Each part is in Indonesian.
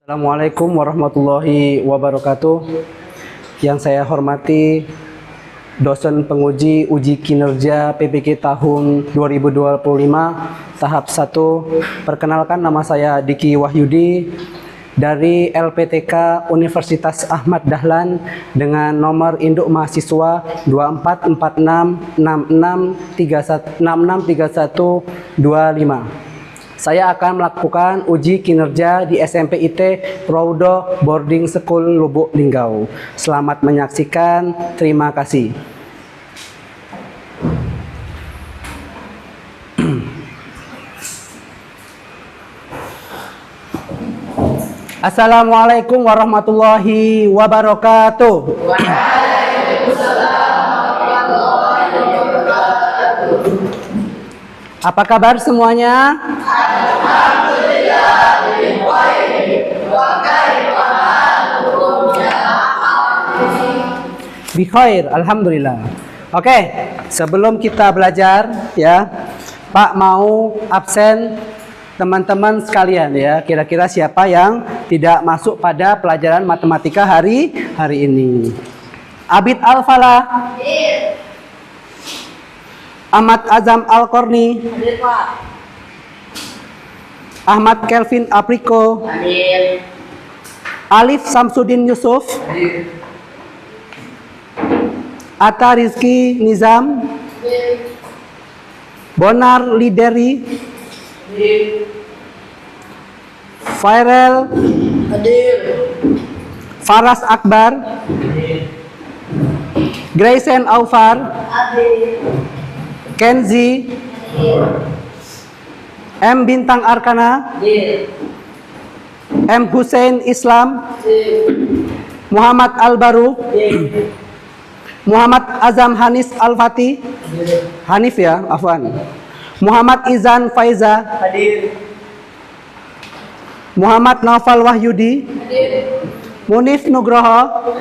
Assalamualaikum warahmatullahi wabarakatuh. Yang saya hormati dosen penguji uji kinerja PPK tahun 2025 tahap 1. Perkenalkan, nama saya Diki Wahyudi dari LPTK Universitas Ahmad Dahlan dengan nomor induk mahasiswa 2446663125. Saya akan melakukan uji kinerja di SMP IT Rawdoh Boarding School Lubuk Linggau. Selamat menyaksikan. Terima kasih. Assalamualaikum warahmatullahi wabarakatuh. Apa kabar semuanya? Bikhair, alhamdulillah. Oke, sebelum kita belajar ya, Pak mau absen teman-teman sekalian ya. Kira-kira siapa yang tidak masuk pada pelajaran matematika hari ini? Abid Al-Falah. Ahmad Azam Al-Korni. Ahmad Kelvin Apriko. Alif Samsudin Yusuf. Atta Rizky Nizam. Bonar Lideri. Fairel. Faras Akbar. Graysen Aufar. Kenzi. M Bintang Arkana. M Hussein Islam. Muhammad Al-Baru. Muhammad Azam Hanis Al-Fatih. Hanif ya, afwan. Muhammad Izan Faiza. Muhammad Naufal Wahyudi. Munif Nugroho.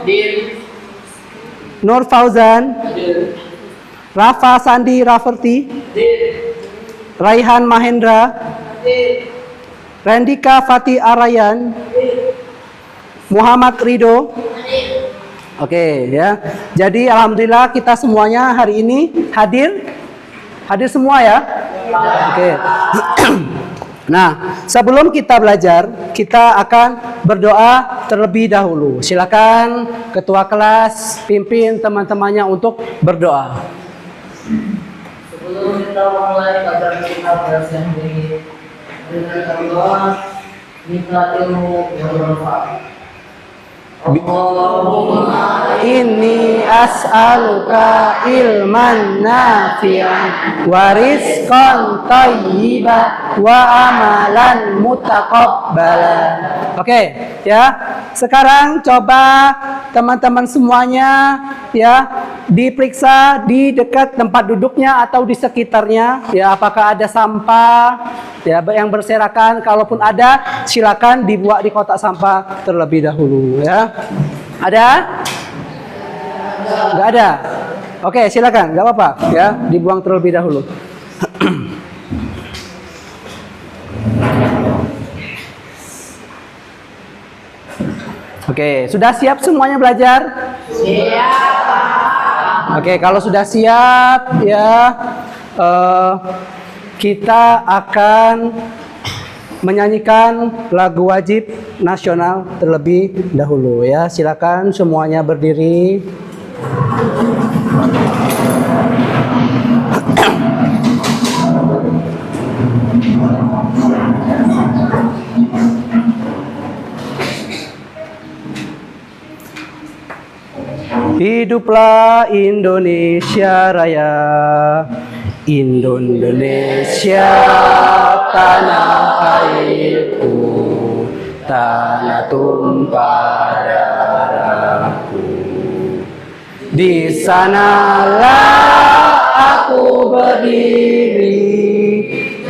Nur Fauzan. Rafa Sandi Rafferty. Raihan Mahendra. Rendika Fatih Arayan. Muhammad Ridho. Oke ya. Jadi alhamdulillah kita semuanya hari ini hadir semua ya. Oke. Nah, sebelum kita belajar, kita akan berdoa terlebih dahulu. Silakan ketua kelas pimpin teman-temannya untuk berdoa. Sebelum kita mulai belajar kita belajar dari Allah, minta ilmu yang bermanfaat. Allahumma inni as'aluka ilman nafi'an wa rizqan thayyiban wa amalan mutaqabbalan. Oke, ya. Sekarang coba teman-teman semuanya ya diperiksa di dekat tempat duduknya atau di sekitarnya ya, apakah ada sampah ya yang berserakan. Kalaupun ada, silakan dibuat di kotak sampah terlebih dahulu ya. Ada? Nggak ada? Oke, silakan, nggak apa-apa ya, dibuang terlebih dahulu. Oke, sudah siap semuanya belajar? Siap. Oke, kalau sudah siap ya, kita akan menyanyikan lagu wajib nasional terlebih dahulu ya. Silakan semuanya berdiri. Hiduplah Indonesia Raya, Indonesia tanah airku, tanah tumpah darahku. Di sanalah aku berdiri,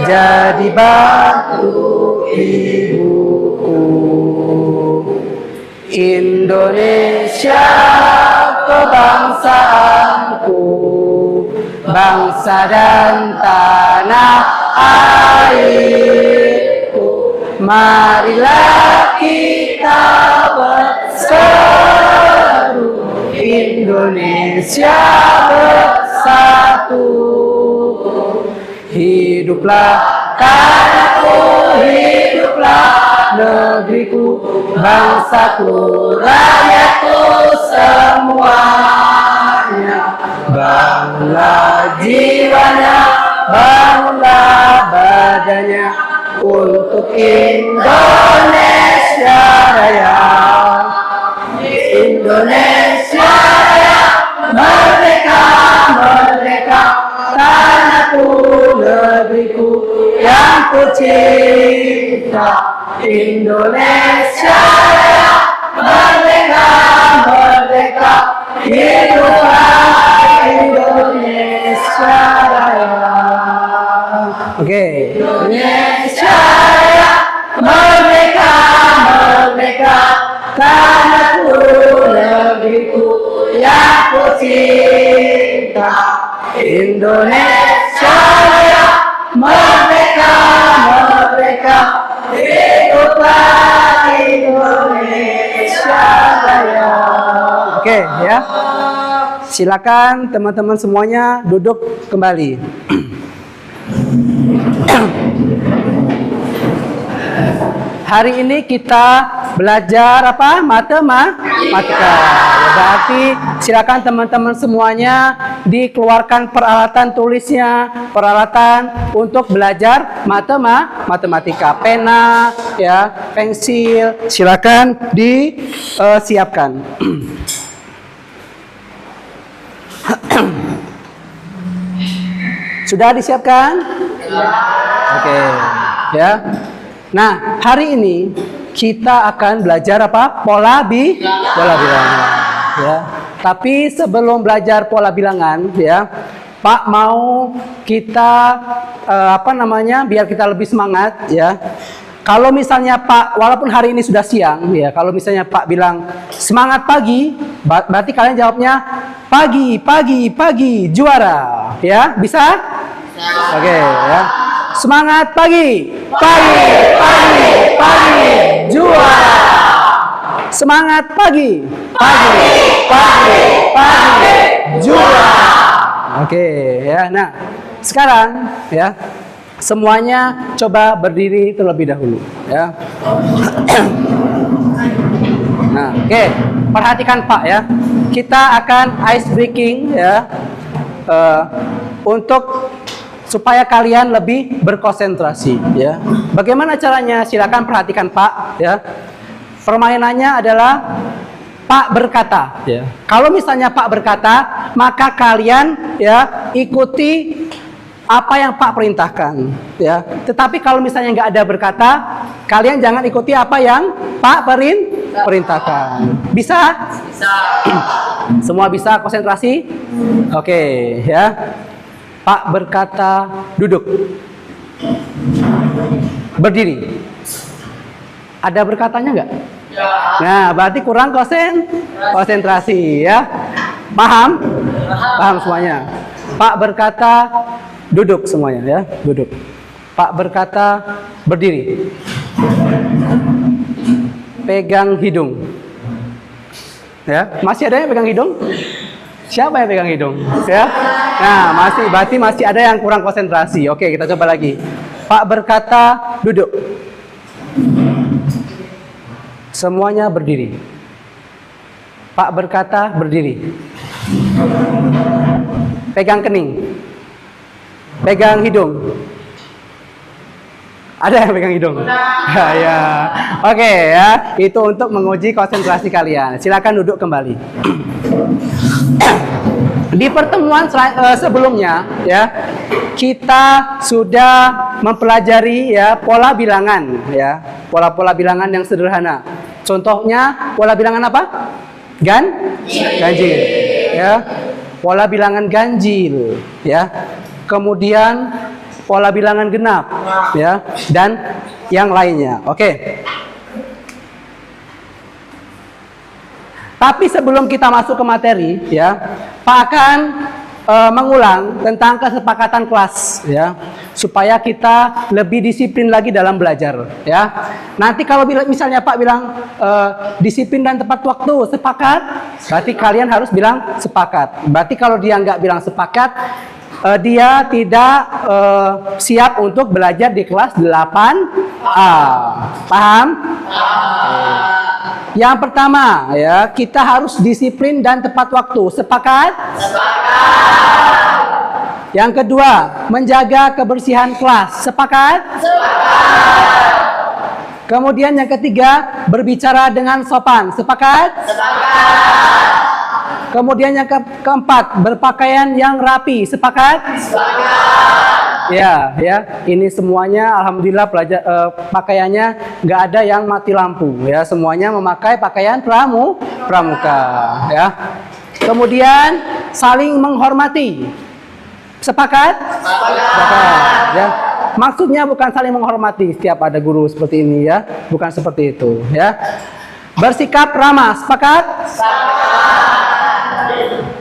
jadi batu ibuku. Indonesia kebangsaanku, bangsa dan tanah airku. Marilah kita Indonesia bersatu. Hiduplah tanahku, hiduplah negeriku, bangsaku, rakyatku semuanya. Bangunlah jiwanya, bangunlah badannya untuk Indonesia Raya. Indonesia Raya, merdeka, merdeka, tanahku, negeriku yang ku cinta. Indonesia Raya, merdeka, merdeka, hiduplah Indonesia Raya. Oke. Indonesia Raya, merdeka, merdeka, tanahku, negeriku yang ku cinta. Indonesia Raya, merdeka, merdeka, hiduplah Indonesia Raya. Oke, ya. Silakan teman-teman semuanya duduk kembali. Hari ini kita belajar apa? Matematika. Berarti silakan teman-teman semuanya dikeluarkan peralatan tulisnya, peralatan untuk belajar matematika. Pena, ya, pensil, silakan disiapkan. Sudah disiapkan? Oke, ya. Nah, hari ini kita akan belajar apa? Pola bilangan. Ya. Tapi sebelum belajar pola bilangan, ya, Pak mau kita biar kita lebih semangat, ya. Kalau misalnya Pak, walaupun hari ini sudah siang, ya, kalau misalnya Pak bilang semangat pagi, berarti kalian jawabnya pagi, pagi, pagi, juara, ya, bisa? Oke, ya. Semangat pagi, pagi, pagi, pagi, juara. Semangat pagi, pagi, pagi, pagi, juara. Oke, ya. Nah, sekarang, ya, semuanya coba berdiri terlebih dahulu, ya. Nah, oke, perhatikan Pak, ya. Kita akan ice breaking, ya, untuk supaya kalian lebih berkonsentrasi, ya. Bagaimana caranya? Silakan perhatikan Pak, ya. Permainannya adalah Pak berkata, ya. Kalau misalnya Pak berkata, maka kalian, ya, ikuti apa yang Pak perintahkan, ya. Tetapi kalau misalnya nggak ada berkata, kalian jangan ikuti apa yang Pak perintahkan. Bisa? Bisa. Semua bisa konsentrasi? Oke, ya. Pak berkata duduk, berdiri. Ada berkatanya nggak? Ya. Nah, berarti kurang konsentrasi, ya. Paham? Paham semuanya. Pak berkata duduk semuanya, ya, duduk. Pak berkata berdiri. Pegang hidung. Ya, masih ada yang pegang hidung? Siapa yang pegang hidung? Ya. Nah, berarti masih ada yang kurang konsentrasi. Oke, kita coba lagi. Pak berkata duduk. Semuanya berdiri. Pak berkata berdiri. Pegang kening. Pegang hidung. Ada yang pegang hidung? Ya. Oke, ya. Itu untuk menguji konsentrasi kalian. Silakan duduk kembali. Di pertemuan sebelumnya, ya, kita sudah mempelajari, ya, pola bilangan, ya, pola-pola bilangan yang sederhana. Contohnya pola bilangan apa? Ganjil, ya, pola bilangan ganjil, ya. Kemudian pola bilangan genap, ya, dan yang lainnya. Oke. Tapi sebelum kita masuk ke materi, ya, Pak akan mengulang tentang kesepakatan kelas ya, supaya kita lebih disiplin lagi dalam belajar ya. Nanti kalau misalnya Pak bilang disiplin dan tepat waktu sepakat, berarti kalian harus bilang sepakat. Berarti kalau dia nggak bilang sepakat, dia tidak siap untuk belajar di kelas 8A. Paham? Yang pertama ya, kita harus disiplin dan tepat waktu. Sepakat? Sepakat. Yang kedua, menjaga kebersihan kelas. Sepakat? Sepakat. Kemudian yang ketiga, berbicara dengan sopan. Sepakat? Sepakat. Kemudian yang keempat, berpakaian yang rapi. Sepakat? Sepakat. Ya, ini semuanya alhamdulillah pakaiannya nggak ada yang mati lampu ya, semuanya memakai pakaian pramuka ya. Kemudian saling menghormati. Sepakat? Sepakat ya. Maksudnya bukan saling menghormati setiap ada guru seperti ini ya, bukan seperti itu ya. Bersikap ramah. Sepakat? Sepakat.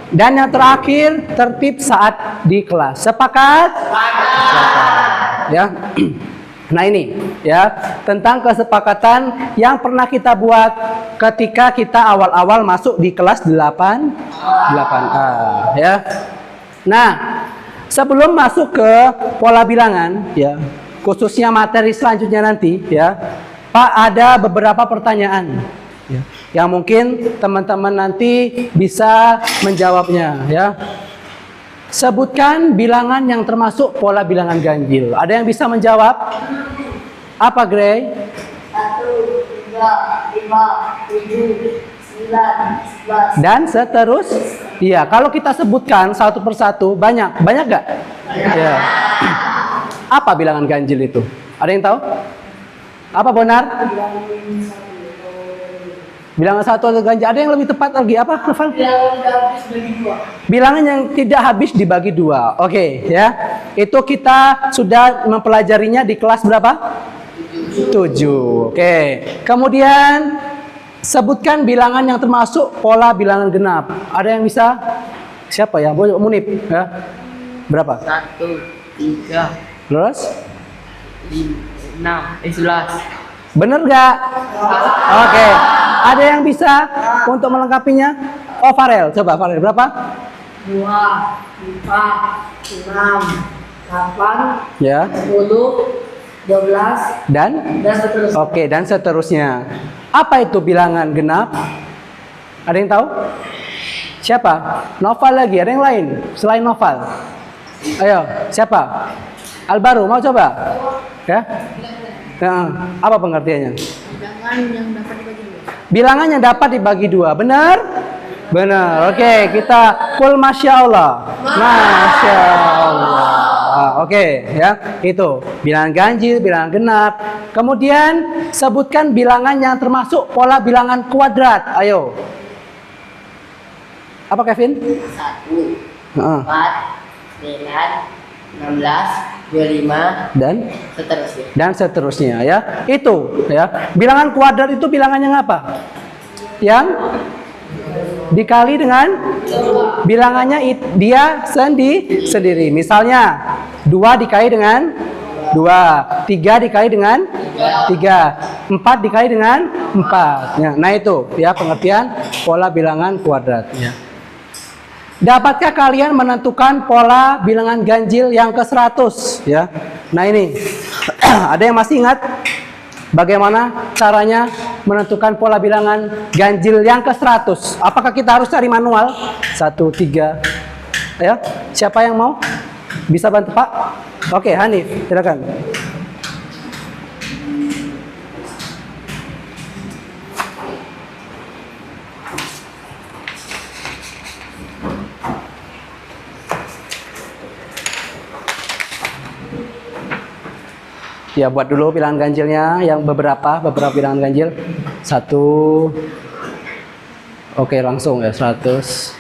Dan yang terakhir, tertib saat di kelas. Sepakat? Sepakat. Ya. Nah ini ya, tentang kesepakatan yang pernah kita buat ketika kita awal-awal masuk di kelas 8A ya. Nah, sebelum masuk ke pola bilangan ya, khususnya materi selanjutnya nanti ya, Pak, ada beberapa pertanyaan ya, yang mungkin teman-teman nanti bisa menjawabnya ya. Sebutkan bilangan yang termasuk pola bilangan ganjil. Ada yang bisa menjawab? Apa, Grey? 1, 2, 5, 7, 9, 11. Dan seterus? Iya, kalau kita sebutkan satu persatu, banyak gak? Ya. Apa bilangan ganjil itu? Ada yang tahu? Apa benar? Bilangan satu atau ganjil. Ada yang lebih tepat lagi? Apa? Bilangan yang tidak habis dibagi dua. Oke, ya. Itu kita sudah mempelajarinya di kelas berapa? 7. Oke. Kemudian sebutkan bilangan yang termasuk pola bilangan genap. Ada yang bisa? Siapa ya? Munib, ya. Berapa? 1, 3, Terus? 5, 6, 11. Bener nggak? Oke. Ada yang bisa untuk melengkapinya? Oh, Farel. Coba Farel, berapa? 2, 4, 6, 8, Ya. 10, 12, Dan? dan seterusnya. Oke, dan seterusnya. Apa itu bilangan genap? Ada yang tahu? Siapa? Noval lagi. Ada yang lain selain Noval? Ayo, siapa? Albaru, mau coba? Ya? Nah, apa pengertiannya? Bilangan yang dapat dibagi dua. Benar? Benar. Oke, kita kul masya Allah. Masya Allah. Oke, ya. Itu bilangan ganjil, bilangan genap. Kemudian sebutkan bilangan yang termasuk pola bilangan kuadrat. Ayo. Apa, Kevin? 1, 4, 9, 16, 25, dan seterusnya ya. Itu ya. Bilangan kuadrat itu bilangan yang apa? Yang dikali dengan bilangannya dia sendiri. Misalnya 2 dikali dengan 2, 3 dikali dengan 3, 4 dikali dengan 4. Ya, nah itu ya pengertian pola bilangan kuadrat ya. Dapatkah kalian menentukan pola bilangan ganjil yang ke-100 ya? Nah ini ada yang masih ingat bagaimana caranya menentukan pola bilangan ganjil yang ke-100? Apakah kita harus cari manual? 1, 3 ya? Siapa yang mau? Bisa bantu Pak? Oke, Hanif, silakan. Ya, buat dulu bilangan ganjilnya yang beberapa bilangan ganjil. 1. Oke, langsung ya 100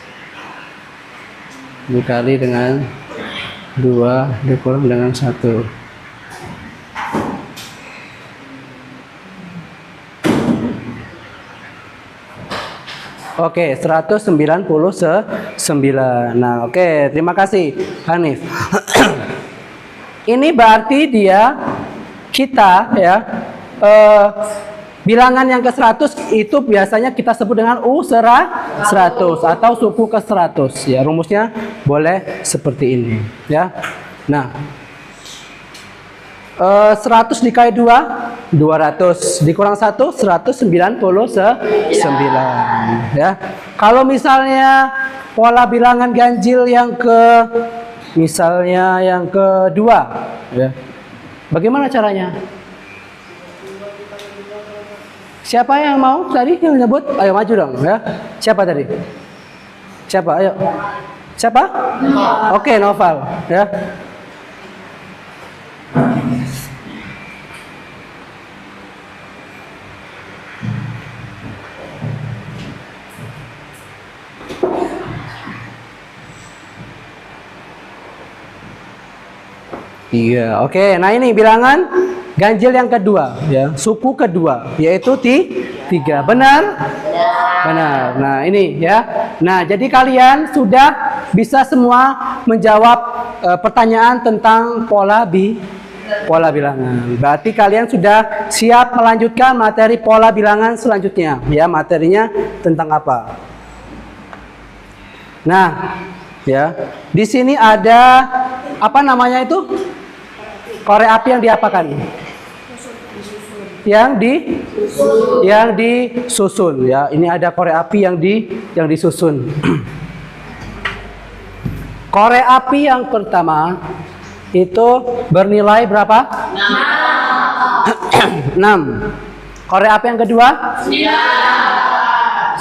dikali dengan 2 dikurang dengan 1. Oke, 199. Nah, oke, terima kasih Hanif. Ini berarti kita ya bilangan yang ke 100 itu biasanya kita sebut dengan U100 atau suku ke 100 ya. Rumusnya boleh seperti ini ya. Nah, 100 dikali 2 200 dikurang 1 199 ya. Kalau misalnya pola bilangan ganjil yang kedua ya. Bagaimana caranya? Siapa yang mau tadi yang nyebut? Ayo maju dong ya. Siapa tadi? Siapa? Ayo. Siapa? Oke, Noval ya. Iya, oke. Nah ini bilangan ganjil yang kedua, ya, suku kedua, yaitu 3. Benar? Benar. Nah ini ya. Nah jadi kalian sudah bisa semua menjawab pertanyaan tentang pola bilangan. Berarti kalian sudah siap melanjutkan materi pola bilangan selanjutnya. Ya, materinya tentang apa? Nah, ya, di sini ada apa namanya itu? Korek api yang diapakan? Yang disusun ya. Ini ada korek api yang disusun. Korek api yang pertama itu bernilai berapa? 6. Korek api yang kedua?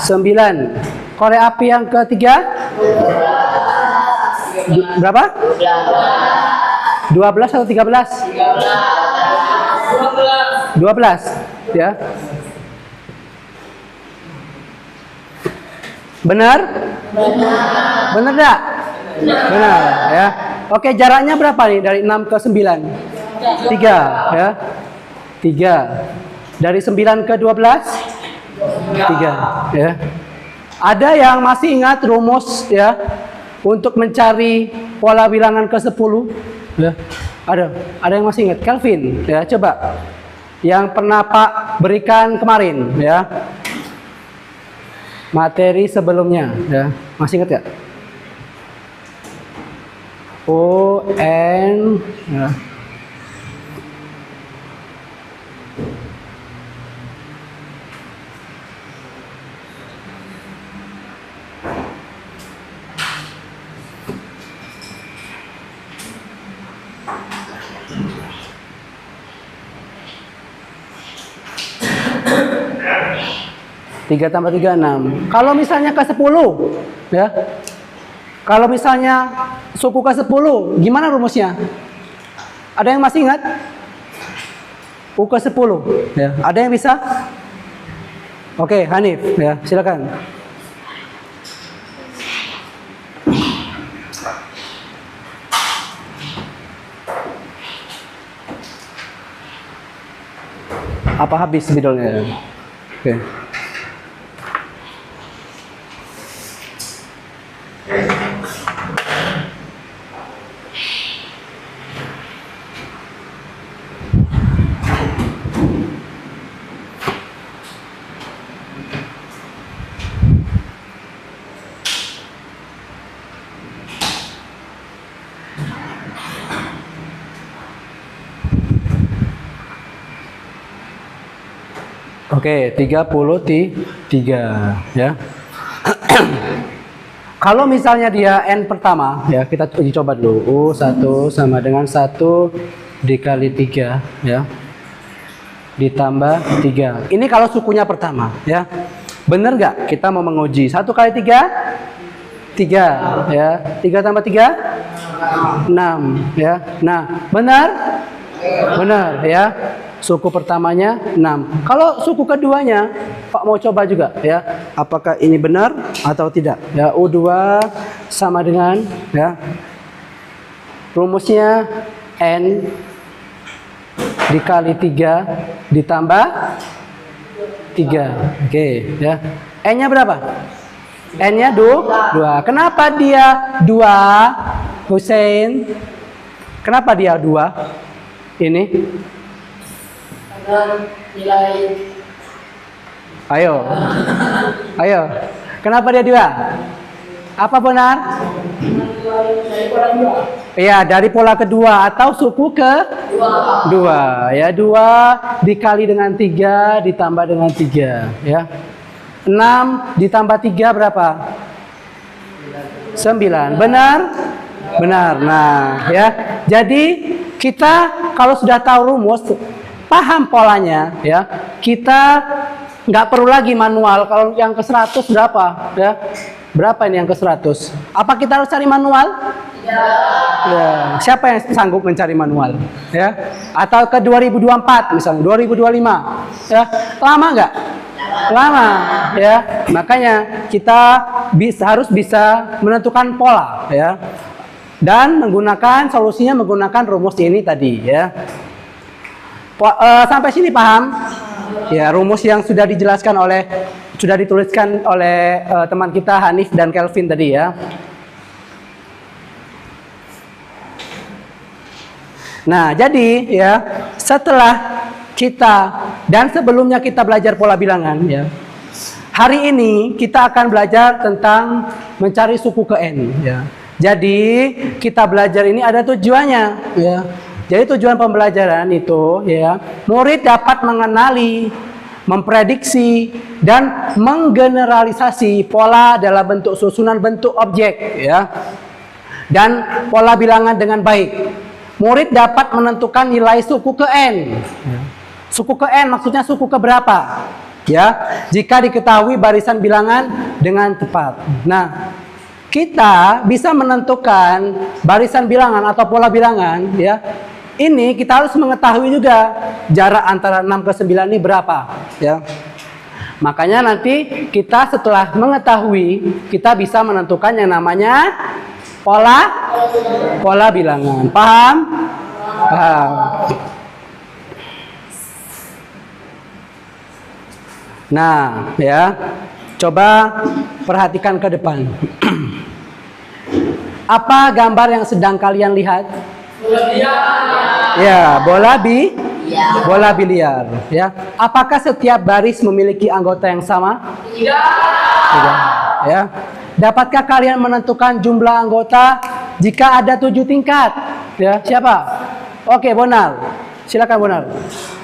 9. Korek api yang ketiga? Berapa? 12 atau 13? 12 ya. Benar? Benar enggak? Benar ya. Oke, jaraknya berapa nih dari 6 ke 9? 3 ya. 3. Dari 9 ke 12? 3 ya. Ada yang masih ingat rumus ya untuk mencari pola bilangan ke 10? Ya. Ada yang masih ingat? Kelvin ya, coba. Yang pernah Pak berikan kemarin ya. Materi sebelumnya ya. Masih ingat ya? O-N ya. Tiga tambah 3, 6. Kalau misalnya ke 10 ya. Kalau misalnya suku ke 10, gimana rumusnya? Ada yang masih ingat? U ke 10 ya. Ada yang bisa? Oke, Hanif ya, silakan. Apa habis spidolnya? Oke. Oke, 33 ya. Kalau misalnya dia N pertama ya, kita uji coba dulu. U1 sama dengan 1 dikali 3 ya. Ditambah 3. Ini kalau sukunya pertama ya. Bener nggak? Kita mau menguji 1 kali 3? 3 ya. 3 tambah 3? 6 ya. Nah, benar? Benar ya. Suku pertamanya 6. Kalau suku keduanya, Pak mau coba juga ya. Apakah ini benar atau tidak? Ya, U2 sama dengan ya. Rumusnya N dikali 3 ditambah 3. Oke ya. N-nya berapa? N-nya 2. Kenapa dia 2, Hussein? Kenapa dia 2? Ini? Karena nilai. Ayo. Ayo. Kenapa dia 2? Apa benar? Dari pola 2. Iya, dari pola kedua atau suku ke 2. Ya, 2 dikali dengan 3 ditambah dengan 3, ya. 6 ditambah 3 berapa? 9. Benar? Benar. Nah, ya. Jadi kita kalau sudah tahu rumus, paham polanya, ya. Kita nggak perlu lagi manual. Kalau yang ke 100 berapa? Ya. Berapa ini yang ke 100? Apa kita harus cari manual? Ya, siapa yang sanggup mencari manual? Ya, atau ke 2024 misalnya, 2025, ya, lama nggak? Lama, ya. Makanya kita harus bisa menentukan pola, ya, dan menggunakan solusinya menggunakan rumus ini tadi, ya. Sampai sini paham? Ya, rumus yang sudah dituliskan oleh teman kita Hanif dan Kelvin tadi, ya. Nah, jadi ya, setelah kita dan sebelumnya kita belajar pola bilangan, ya. Hari ini kita akan belajar tentang mencari suku ke N, ya. Jadi, kita belajar ini ada tujuannya, ya. Jadi tujuan pembelajaran itu, ya, murid dapat mengenali, memprediksi dan menggeneralisasi pola dalam bentuk susunan bentuk objek, ya. Dan pola bilangan dengan baik. Murid dapat menentukan nilai suku ke N. Suku ke N maksudnya suku ke berapa? Ya, jika diketahui barisan bilangan dengan tepat. Nah, kita bisa menentukan barisan bilangan atau pola bilangan, ya. Ini kita harus mengetahui juga jarak antara 6 ke 9 ini berapa, ya. Makanya nanti kita setelah mengetahui, kita bisa menentukan yang namanya pola bilangan. Paham? Paham. Nah, ya. Coba perhatikan ke depan. Apa gambar yang sedang kalian lihat? Ya, bola biliar, ya. Apakah setiap baris memiliki anggota yang sama? Tidak. Ya. Dapatkah kalian menentukan jumlah anggota jika ada 7 tingkat? Ya, siapa? Oke, Bonar. Silakan Bonar.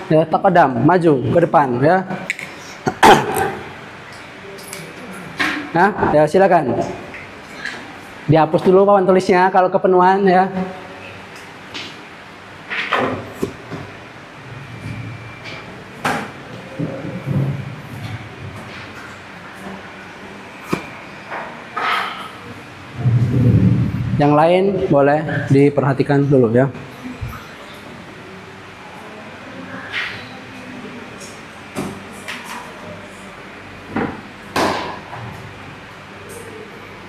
Ya, taqaddam, maju ke depan, ya. Nah, ya silakan. Dihapus dulu papan tulisnya kalau kepenuhan, ya. Yang lain boleh diperhatikan dulu, ya.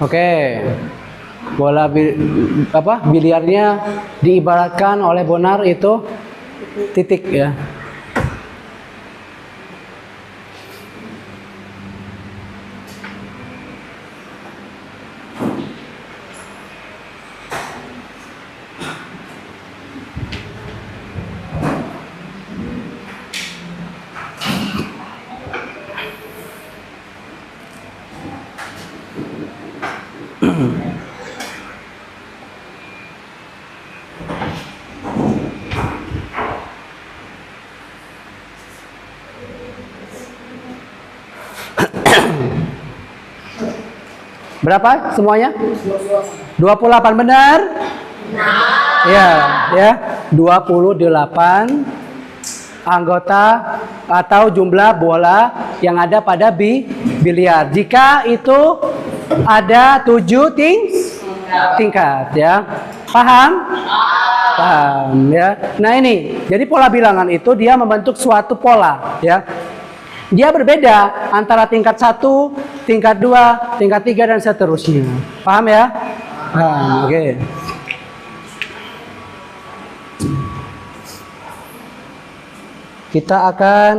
Oke. Bola biliarnya diibaratkan oleh Bonar itu titik, ya. Berapa semuanya? 28 benar? Ya, ya. 28 anggota atau jumlah bola yang ada pada biliar. Jika itu ada 7 tingkat, ya. Paham? Paham, ya. Nah, ini. Jadi pola bilangan itu dia membentuk suatu pola, ya. Dia berbeda antara tingkat 1, tingkat 2, tingkat 3 dan seterusnya. Paham, ya? Paham. Oke. Kita akan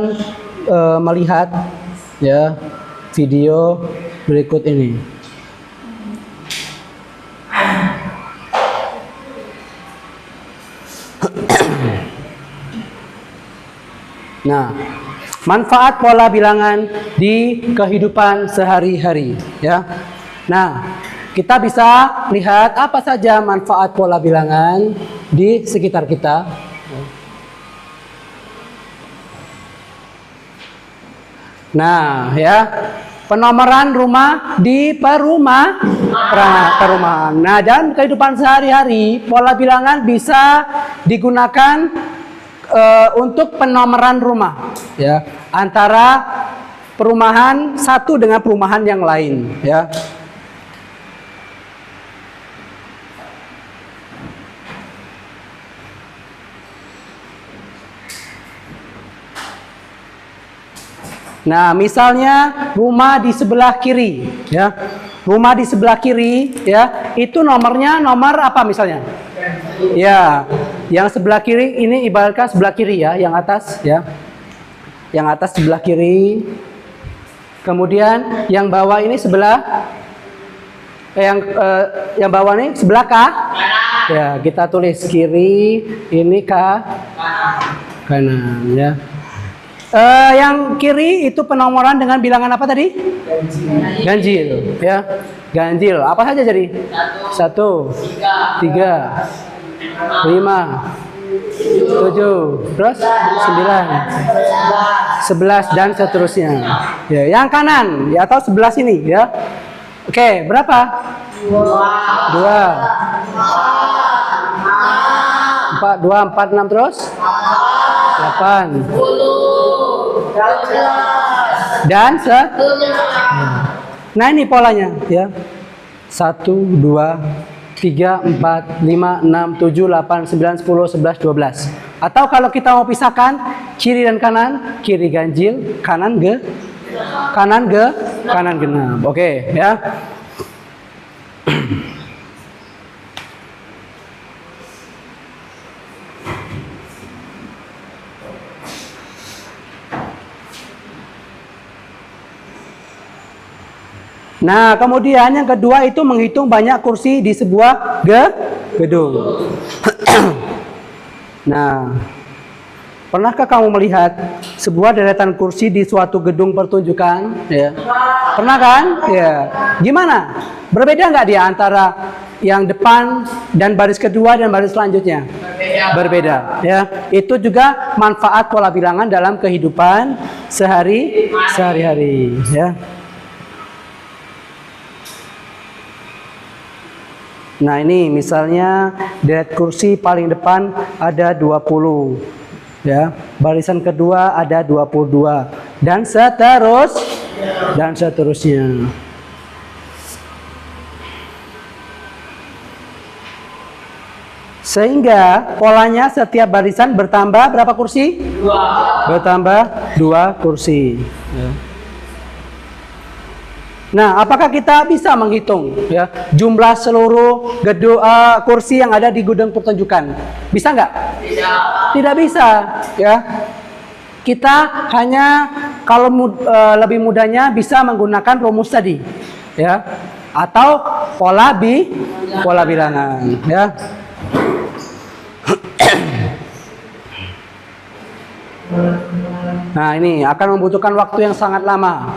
melihat, ya, video berikut ini. Nah, manfaat pola bilangan di kehidupan sehari-hari, ya. Nah, kita bisa lihat apa saja manfaat pola bilangan di sekitar kita. Nah, ya, penomoran rumah di perumahan. Nah, dalam kehidupan sehari-hari, pola bilangan bisa digunakan untuk penomoran rumah, ya, antara perumahan satu dengan perumahan yang lain, ya. Nah, misalnya rumah di sebelah kiri, ya. Rumah di sebelah kiri, ya, itu nomornya nomor apa misalnya? Ya, yang sebelah kiri ini ibaratkan sebelah kiri, ya, yang atas, ya. Yang atas sebelah kiri. Kemudian yang bawah ini sebelah yang bawah ini sebelah ya, kita tulis kiri, ini kanan, ya. Yang kiri itu penomoran dengan bilangan apa tadi? Ganjil, ya. Ganjil. Apa saja jadi? 1, 3, 5, 7, terus 9, 11 dan seterusnya. Ya, yang kanan, ya, atau sebelah sini, ya. Oke, berapa? 2, 4, 6 terus? 8. Dan nah, ini polanya, ya. 1, 2, 3, 4, 5, 6, 7, 8, 9, 10, 11, 12. Atau kalau kita mau pisahkan kiri dan kanan, kiri ganjil, kanan genap. Oke, ya. Nah, kemudian yang kedua itu menghitung banyak kursi di sebuah gedung. Nah, pernahkah kamu melihat sebuah deretan kursi di suatu gedung pertunjukan? Ya. Pernah kan? Ya. Gimana? Berbeda nggak dia antara yang depan dan baris kedua dan baris selanjutnya? Berbeda. Ya. Itu juga manfaat pola bilangan dalam kehidupan sehari-hari. Ya. Nah, ini misalnya deret kursi paling depan ada 20, ya. Barisan kedua ada 22 dan seterusnya. Sehingga polanya setiap barisan bertambah berapa kursi? 2. Bertambah 2 kursi. Ya. Nah, apakah kita bisa menghitung, ya, jumlah seluruh gedung kursi yang ada di gedung pertunjukan? Bisa nggak? Tidak bisa, ya. Kita hanya kalau lebih mudahnya bisa menggunakan rumus tadi, ya, atau pola bilangan, ya. Nah, ini akan membutuhkan waktu yang sangat lama,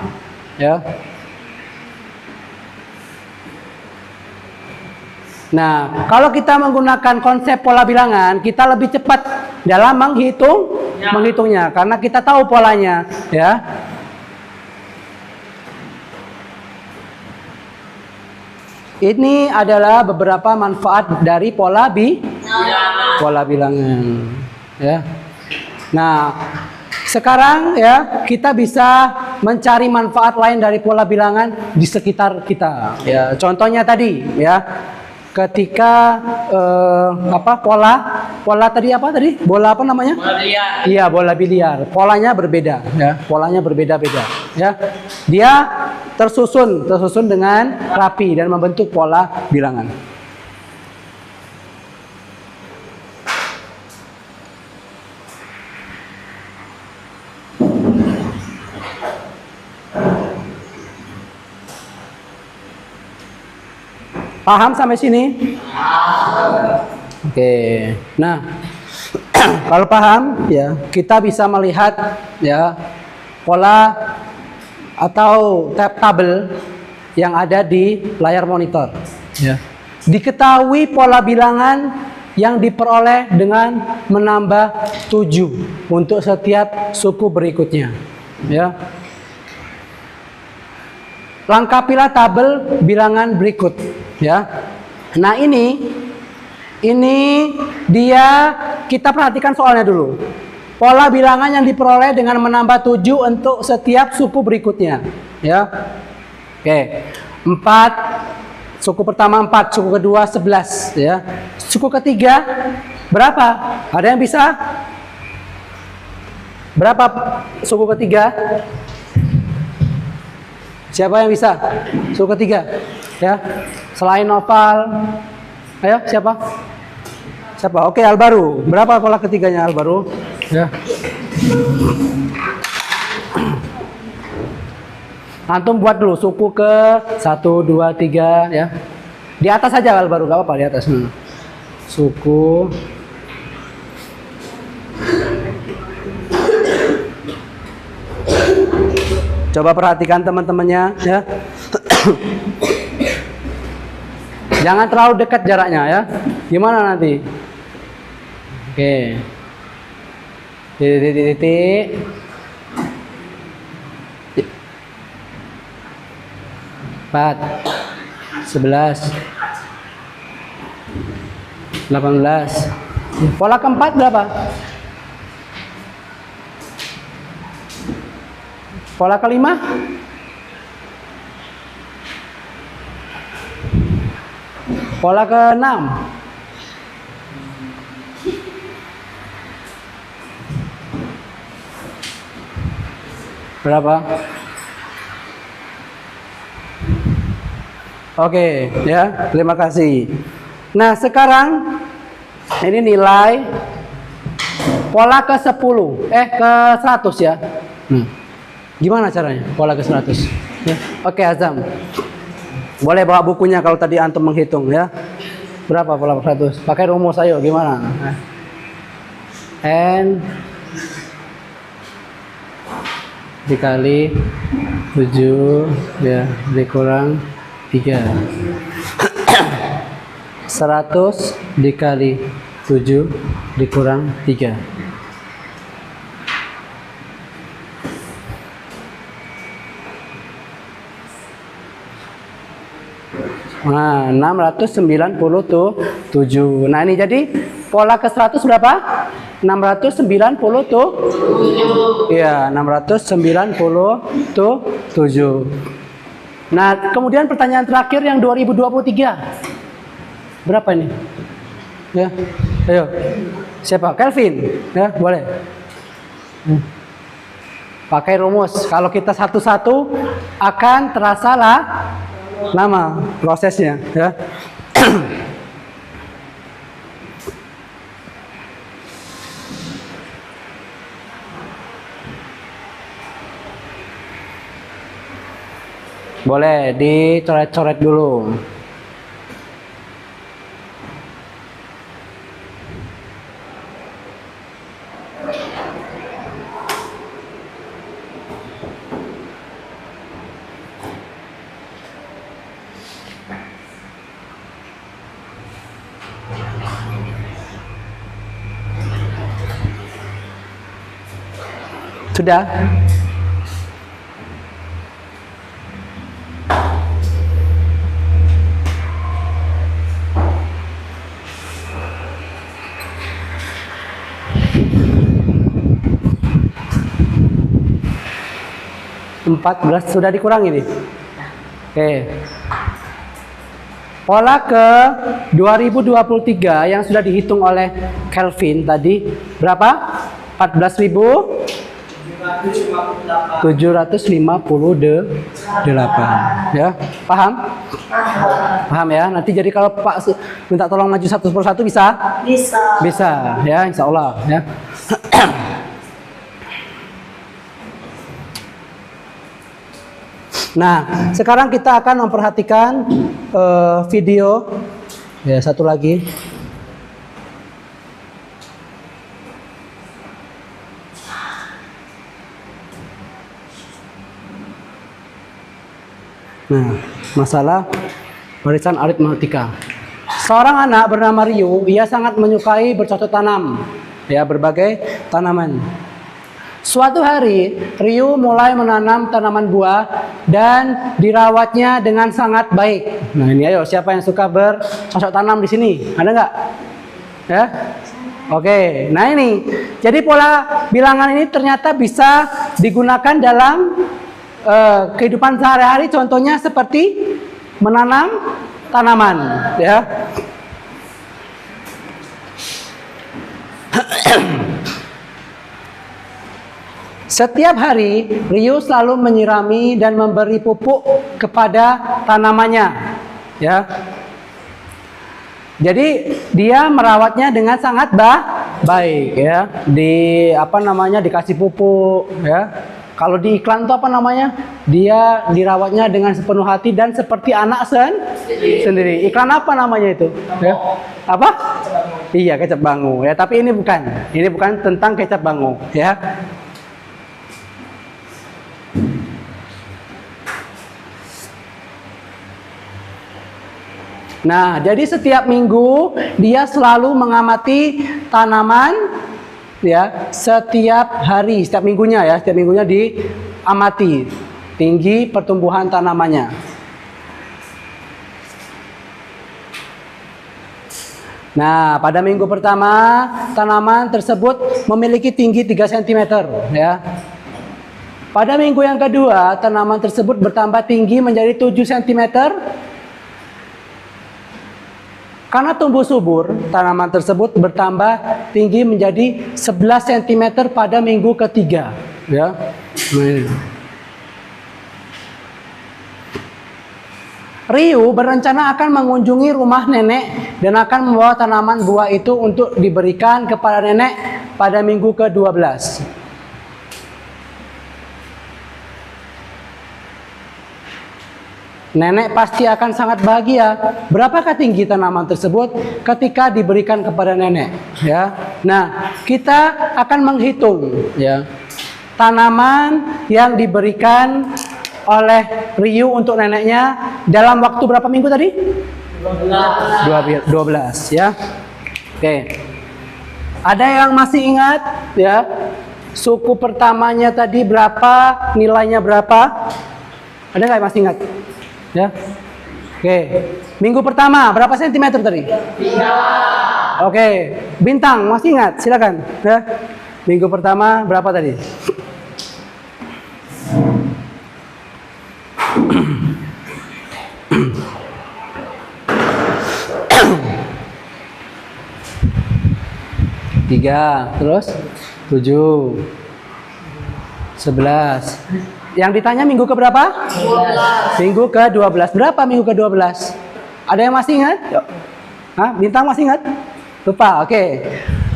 ya. Nah, kalau kita menggunakan konsep pola bilangan, kita lebih cepat dalam menghitungnya, karena kita tahu polanya, ya. Ini adalah beberapa manfaat dari pola bilangan, ya. Nah, sekarang, ya, kita bisa mencari manfaat lain dari pola bilangan di sekitar kita, ya. Contohnya tadi, ya. Ketika pola tadi apa tadi? Bola apa namanya? Bola biliar. Iya, bola biliar. Polanya berbeda, ya. Polanya berbeda-beda, ya. Dia tersusun dengan rapi dan membentuk pola bilangan. Paham sampai sini? Oke. Nah, Kalau paham ya, kita bisa melihat ya pola atau tabel yang ada di layar monitor. Ya. Diketahui pola bilangan yang diperoleh dengan menambah 7 untuk setiap suku berikutnya. Ya. Lengkapilah tabel bilangan berikut. Ya. Nah ini dia, kita perhatikan soalnya dulu. Pola bilangan yang diperoleh dengan menambah 7 untuk setiap suku berikutnya. Ya. Oke. 4, suku pertama 4, suku kedua 11 ya. Suku ketiga berapa? Ada yang bisa? Berapa suku ketiga? Siapa yang bisa? Suku ketiga ya. Selain Noval. Ayo, siapa? Siapa? Oke, Albaru. Berapa pola ketiganya Albaru? Ya. Antum buat dulu suku ke 1, 2, 3 ya. Di atas saja Albaru, enggak apa-apa di atas. Suku coba perhatikan teman-temannya ya. Jangan terlalu dekat jaraknya ya. Gimana nanti? Oke. Titik. 4, 11, 18. Pola keempat berapa? Pola kelima? Pola keenam? Berapa? Oke, ya, terima kasih. Nah, sekarang ini nilai pola ke 10, ke 100 ya. Gimana caranya pola ke 100? Ya. Oke, Azam. Boleh bawa bukunya kalau tadi antum menghitung ya. Berapa pola ke 100? Pakai rumus ayo, gimana? N dikali 7 ya, dikurang 3. 100 dikali 7 dikurang 3. Nah, 697. Nah, ini jadi pola ke 100 berapa? 697. Iya, 697. Nah, kemudian pertanyaan terakhir yang 2023. Berapa ini? Ya. Ayo. Siapa? Kelvin. Ya, boleh. Pakai rumus. Kalau kita satu-satu akan terasa lama prosesnya, ya. Boleh dicoret-coret dulu. Sudah? (14) sudah dikurangi nih. Oke. Pola ke 2023 yang sudah dihitung oleh Kelvin tadi berapa? 14.758 ya. Paham? Paham ya. Nanti jadi kalau Pak minta tolong maju satu persatu bisa? Bisa ya, insya Allah ya. Nah, sekarang kita akan memperhatikan video ya, satu lagi. Nah, masalah warisan aritmatika. Seorang anak bernama Ryu, ia sangat menyukai bercocok tanam, ya, berbagai tanaman. Suatu hari, Ryu mulai menanam tanaman buah dan dirawatnya dengan sangat baik. Nah, ini ayo, siapa yang suka bercocok tanam di sini? Ada nggak? Ya? Oke, nah ini. Jadi pola bilangan ini ternyata bisa digunakan dalam kehidupan sehari-hari, contohnya seperti menanam tanaman, ya. Setiap hari Ryu selalu menyirami dan memberi pupuk kepada tanamannya, ya. Jadi dia merawatnya dengan sangat baik, ya. Dikasih pupuk, ya. Kalau di iklan itu apa namanya? Dia dirawatnya dengan sepenuh hati dan seperti anak sendiri. Iklan apa namanya itu? Ya. Apa? Iya, kecap bangu. Ya, tapi ini bukan. Ini bukan tentang kecap bangu, ya. Nah, jadi setiap minggu dia selalu mengamati tanaman, ya, setiap hari, setiap minggunya diamati tinggi pertumbuhan tanamannya. Nah, pada minggu pertama tanaman tersebut memiliki tinggi 3 cm, ya. Pada minggu yang kedua tanaman tersebut bertambah tinggi menjadi 7 cm. Karena tumbuh subur, tanaman tersebut bertambah tinggi menjadi 11 cm pada minggu ketiga, ya. Ryu berencana akan mengunjungi rumah nenek dan akan membawa tanaman buah itu untuk diberikan kepada nenek pada minggu ke-12. Nenek pasti akan sangat bahagia. Berapakah tinggi tanaman tersebut ketika diberikan kepada nenek, ya. Nah, kita akan menghitung, ya, tanaman yang diberikan oleh Ryu untuk neneknya dalam waktu berapa minggu tadi? 12, ya. Oke. Ada yang masih ingat, ya? Suku pertamanya tadi berapa? Nilainya berapa? Ada nggak yang masih ingat? Ya. Oke. Minggu pertama berapa sentimeter tadi? 3. Oke. Bintang masih ingat? Silakan. Ya. Minggu pertama berapa tadi? Tiga, terus 7, 11. Yang ditanya minggu ke berapa? 12. Minggu ke-12. Berapa minggu ke-12? Ada yang masih ingat? Yuk. Hah? Bintang masih ingat? Lupa. Oke.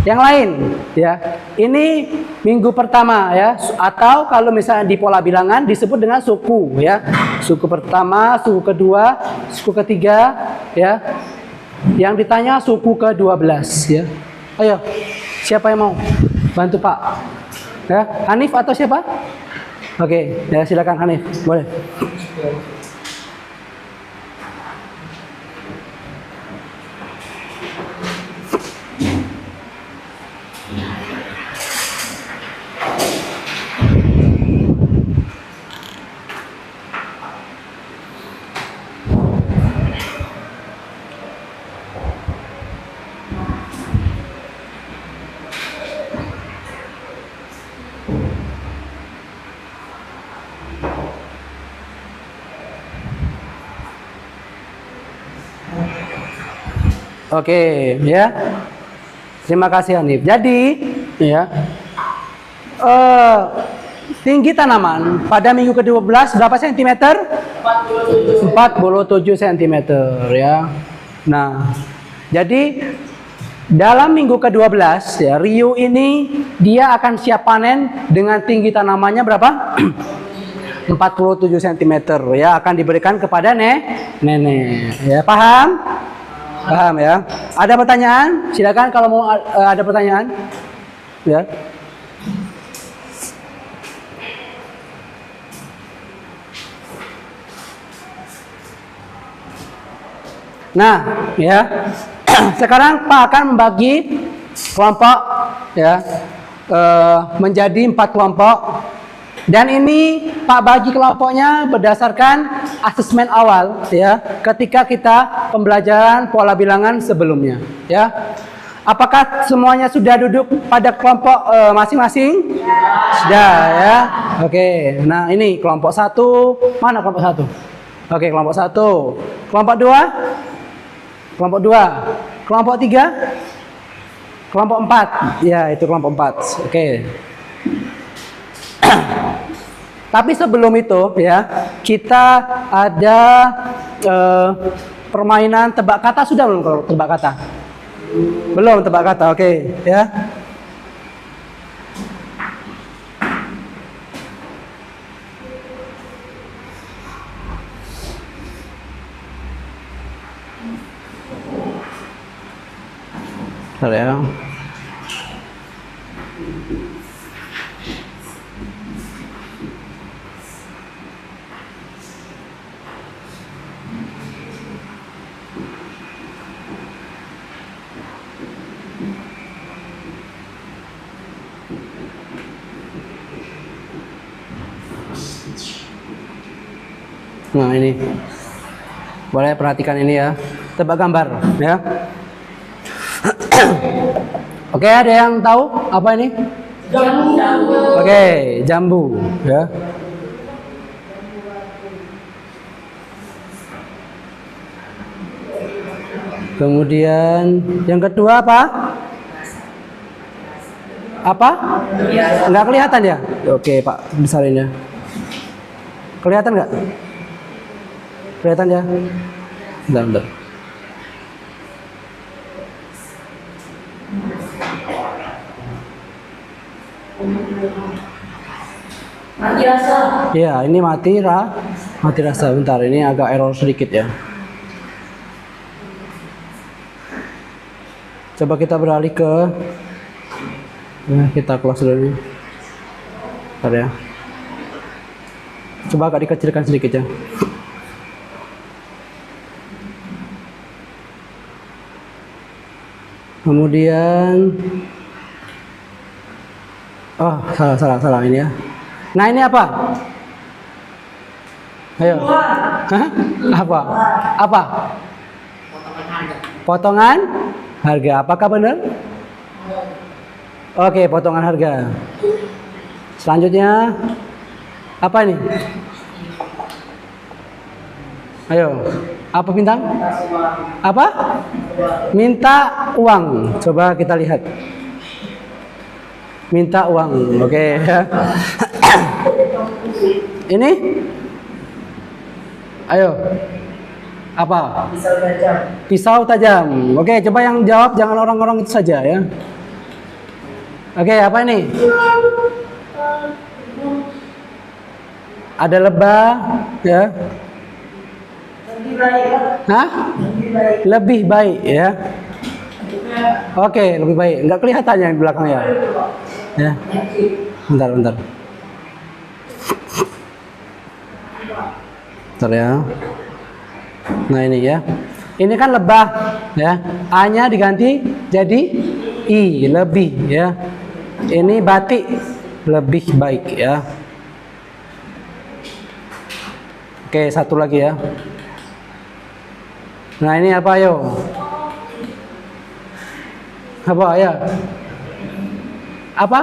Yang lain, ya. Ini minggu pertama, ya. Atau kalau misalnya di pola bilangan disebut dengan suku, ya. Suku pertama, suku kedua, suku ketiga, ya. Yang ditanya suku ke-12, ya. Ayo. Siapa yang mau bantu Pak? Ya, Hanif atau siapa? Oke, ya silakan Hanif, boleh. Oke, ya. Terima kasih Hanif. Jadi, ya, tinggi tanaman pada minggu ke-12 berapa sentimeter? 47 cm, ya. Nah, jadi dalam minggu ke-12, ya, Ryu ini dia akan siap panen dengan tinggi tanamannya berapa? 47 cm, ya, akan diberikan kepada nenek. Ya, paham? Paham, ya. Ada pertanyaan? Silakan kalau mau ada pertanyaan. Ya. Nah, ya. Sekarang Pak akan membagi kelompok ya menjadi 4 kelompok. Dan ini Pak bagi kelompoknya berdasarkan asesmen awal ya, ketika kita pembelajaran pola bilangan sebelumnya ya. Apakah semuanya sudah duduk pada kelompok masing-masing? Sudah ya. Oke. Nah, ini kelompok 1. Mana kelompok 1? Oke, kelompok 1. Kelompok 2? Kelompok 2. Kelompok 3? Kelompok 4. Ya, itu kelompok 4. Oke. Tapi sebelum itu ya, kita ada permainan tebak kata. Sudah belum kalau tebak kata? Belum tebak kata. Oke, ya. Bentar ya. Nah, ini. Boleh perhatikan ini ya. Tebak gambar ya. Oke, ada yang tahu apa ini? Jambu. Oke, jambu ya. Kemudian yang kedua apa? Apa? Enggak kelihatan ya? Oke, Pak, besarin ya. Kelihatan nggak? Kelihatan ya? Bentar. Mati rasa. Ya, ini mati rasa. Bentar, ini agak error sedikit ya. Coba kita beralih ke kita close dulu. Bentar ya. Coba agak dikecilkan sedikit ya. Kemudian salah ini ya. Nah, ini apa? Ayo. Hah? Apa? Potongan harga. Apakah benar? Oke, potongan harga. Selanjutnya apa ini? Ayo. Apa bintang? Apa? Minta uang. Coba kita lihat. Minta uang. Oke. Ini? Ayo. Apa? Pisau tajam. Pisau tajam. Oke, coba yang jawab jangan orang-orang itu saja ya. Oke, apa ini? Ada lebah ya. Lebih baik. Hah? Lebih baik. Lebih baik ya. Oke, lebih baik. Enggak kelihatan yang di belakang ya. Ya. Bentar. Bentar ya. Nah, ini ya. Ini kan lebah ya. A-nya diganti jadi I, lebih ya. Ini batik, lebih baik ya. Oke, satu lagi ya. Nah, ini apa yo? Apa ya? Apa?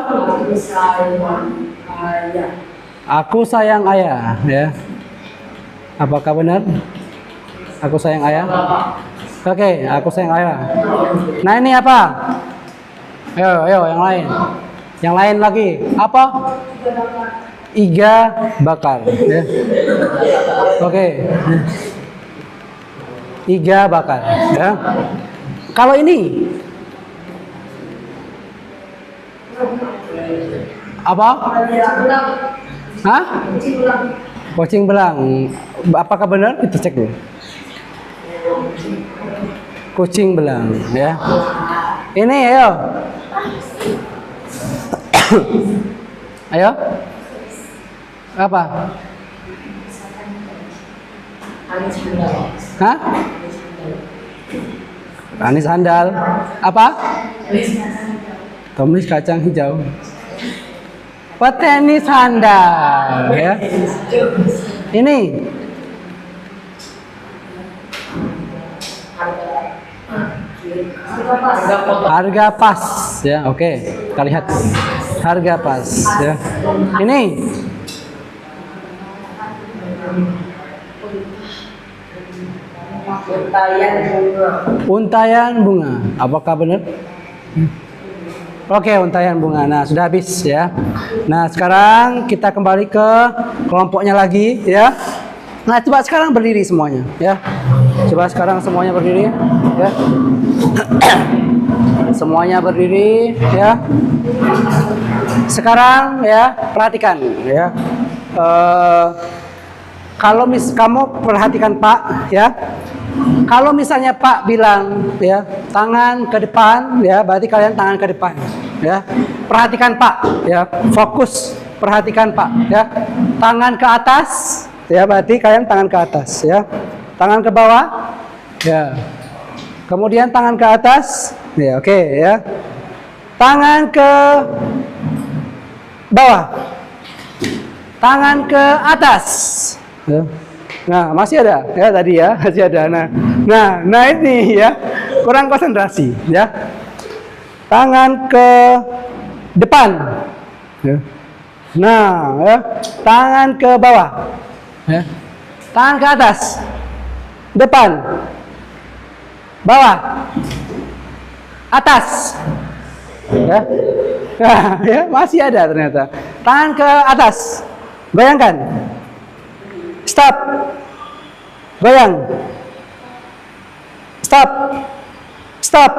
Aku sayang ayah ya. Apakah benar? Aku sayang ayah. Oke, aku sayang ayah. Nah, ini apa? Ayo yang lain. Yang lain lagi. Apa? Iga bakar ya. Oke. Iga bakar ya. Kalau ini apa? Hah? Kucing belang. Apakah benar? Kita cek dulu. Kucing belang ya. Ini ayo. Ayo. Apa? Hah? Anis handal. Apa? Tumis kacang hijau. Petenis handal, ya. Ini harga pas, ya. Oke, kita lihat harga pas, ya. Ini untayan bunga. Apakah benar? Oke, untayan bunga. Nah, sudah habis, ya. Nah, sekarang kita kembali ke kelompoknya lagi, ya. Nah, coba sekarang berdiri semuanya, ya. Coba sekarang semuanya berdiri, ya. Semuanya berdiri, ya. Sekarang, ya, perhatikan, ya. Kalau kamu perhatikan Pak, ya. Kalau misalnya Pak bilang, ya, tangan ke depan, ya, berarti kalian tangan ke depan, ya. Perhatikan Pak, ya, fokus, perhatikan Pak, ya. Tangan ke atas, ya, berarti kalian tangan ke atas, ya. Tangan ke bawah, ya. Kemudian tangan ke atas, ya, oke, ya. Tangan ke bawah, tangan ke atas, ya. Nah, masih ada, ya, tadi, ya, masih ada. Nah ini, ya, kurang konsentrasi, ya. Tangan ke depan, ya. Nah, ya, tangan ke bawah, ya. Tangan ke atas, depan, bawah, atas, ya. Nah, ya, masih ada ternyata. Tangan ke atas, bayangkan. Stop. Goyang. Stop. Stop.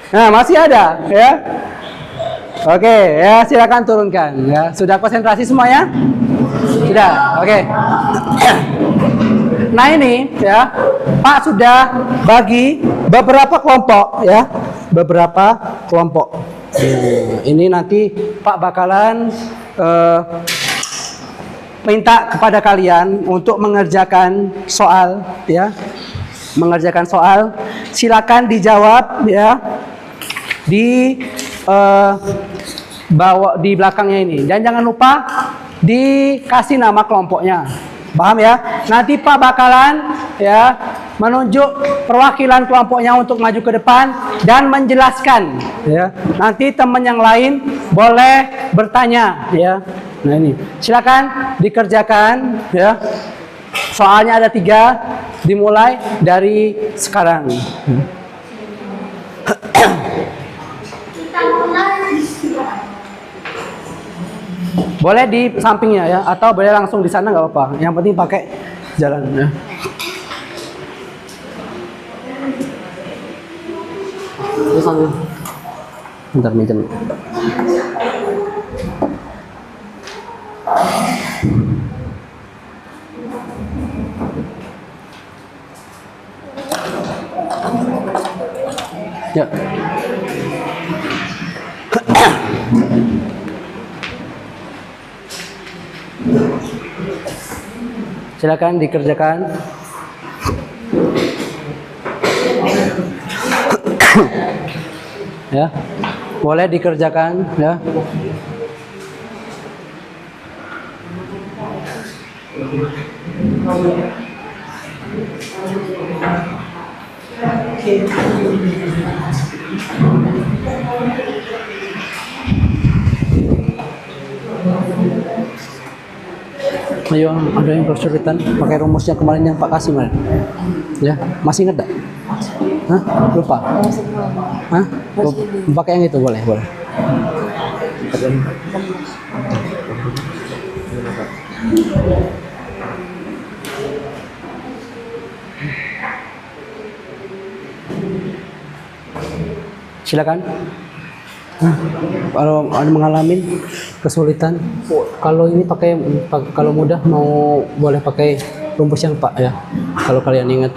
Nah, masih ada, ya. Oke, ya, silakan turunkan, ya. Sudah konsentrasi semuanya? Sudah. Oke. Nah, ini, ya, Pak sudah bagi beberapa kelompok, ya. Beberapa kelompok. Ini nanti Pak bakalan minta kepada kalian untuk mengerjakan soal, ya. Mengerjakan soal, silakan dijawab, ya. Di bawah, di belakangnya ini. Dan jangan lupa dikasih nama kelompoknya. Paham, ya? Nanti Pak bakalan, ya, menunjuk perwakilan kelompoknya untuk maju ke depan dan menjelaskan, ya. Nanti teman yang lain boleh bertanya, ya. Nah, ini silakan dikerjakan, ya. Soalnya ada 3, dimulai dari sekarang. Boleh di sampingnya, ya, atau boleh langsung di sana, nggak apa-apa. Yang penting pakai jalan, ya. Bentar, minjem. Ya. Silakan dikerjakan. Ya, boleh dikerjakan, ya. Ayo, ada yang kesulitan pakai rumusnya kemarin yang Pak kasih, kemarin. Ya, masih ingat tak? Hah? Lupa? Hah? Pakai yang itu, boleh, boleh. Silakan. Kalau ada mengalami kesulitan, kalau ini kalau mudah mau boleh pakai rumus yang Pak, ya. Kalau kalian ingat.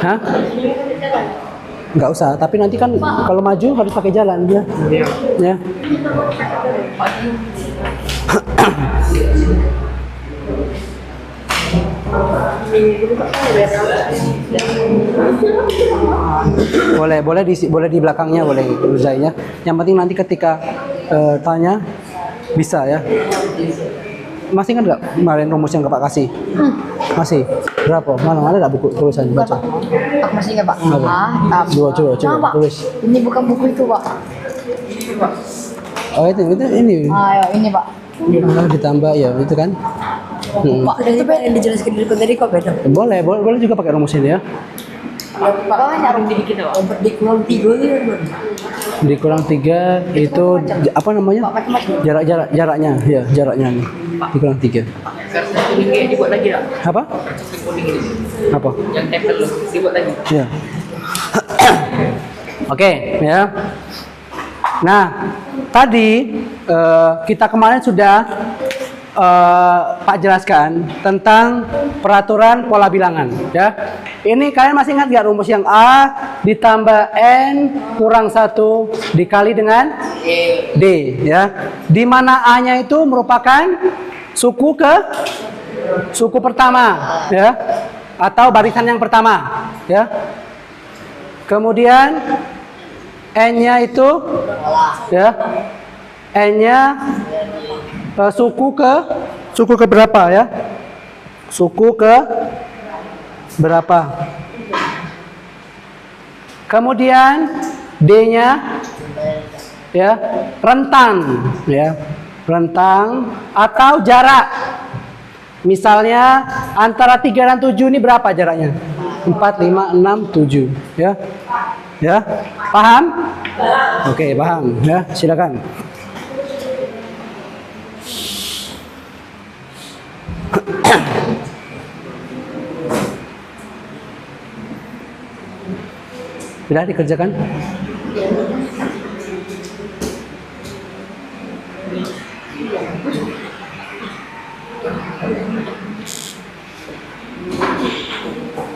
Hah? Nggak usah, tapi nanti kan kalau maju harus pakai jalan dia. Ya. boleh di belakangnya boleh ngerjainnya. Yang penting nanti ketika tanya bisa ya. Masih ingat nggak kemarin rumus yang Pak kasih? Masih? Berapa? Mana ada nggak buku tulisan baca? Aku masih ingat, Pak. Coba tulis. Ini bukan buku itu, Pak. Pak. Oh ini. Ayo, ini, Pak. Ditambah ya itu kan. Pak, itu yang dijelaskan dari tadi kok beda. Boleh juga pakai rumus ini ya. Pak, nyarum diri kita, Pak. Dikurang 3 itu. Dikurang 3 itu apa namanya? Jaraknya ya, jaraknya nih. Dikurang 3. Kuningnya dibuat lagi lah. Apa? Apa? Yang tempel dibuat lagi. Ya. Oke, ya. Nah, tadi kita kemarin sudah Pak jelaskan tentang peraturan pola bilangan, ya. Ini kalian masih ingat nggak rumus yang A ditambah N kurang 1 dikali dengan D, ya. Di mana A-nya itu merupakan suku pertama, ya, atau barisan yang pertama, ya. Kemudian N-nya itu, ya, N-nya suku ke berapa ya? Suku ke berapa? Kemudian D-nya ya, rentang ya. Rentang atau jarak. Misalnya antara 3 dan 7 ini berapa jaraknya? 4, 5, 6, 7 ya. Ya. Paham? Oke, paham ya. Silakan. Sudah dikerjakan?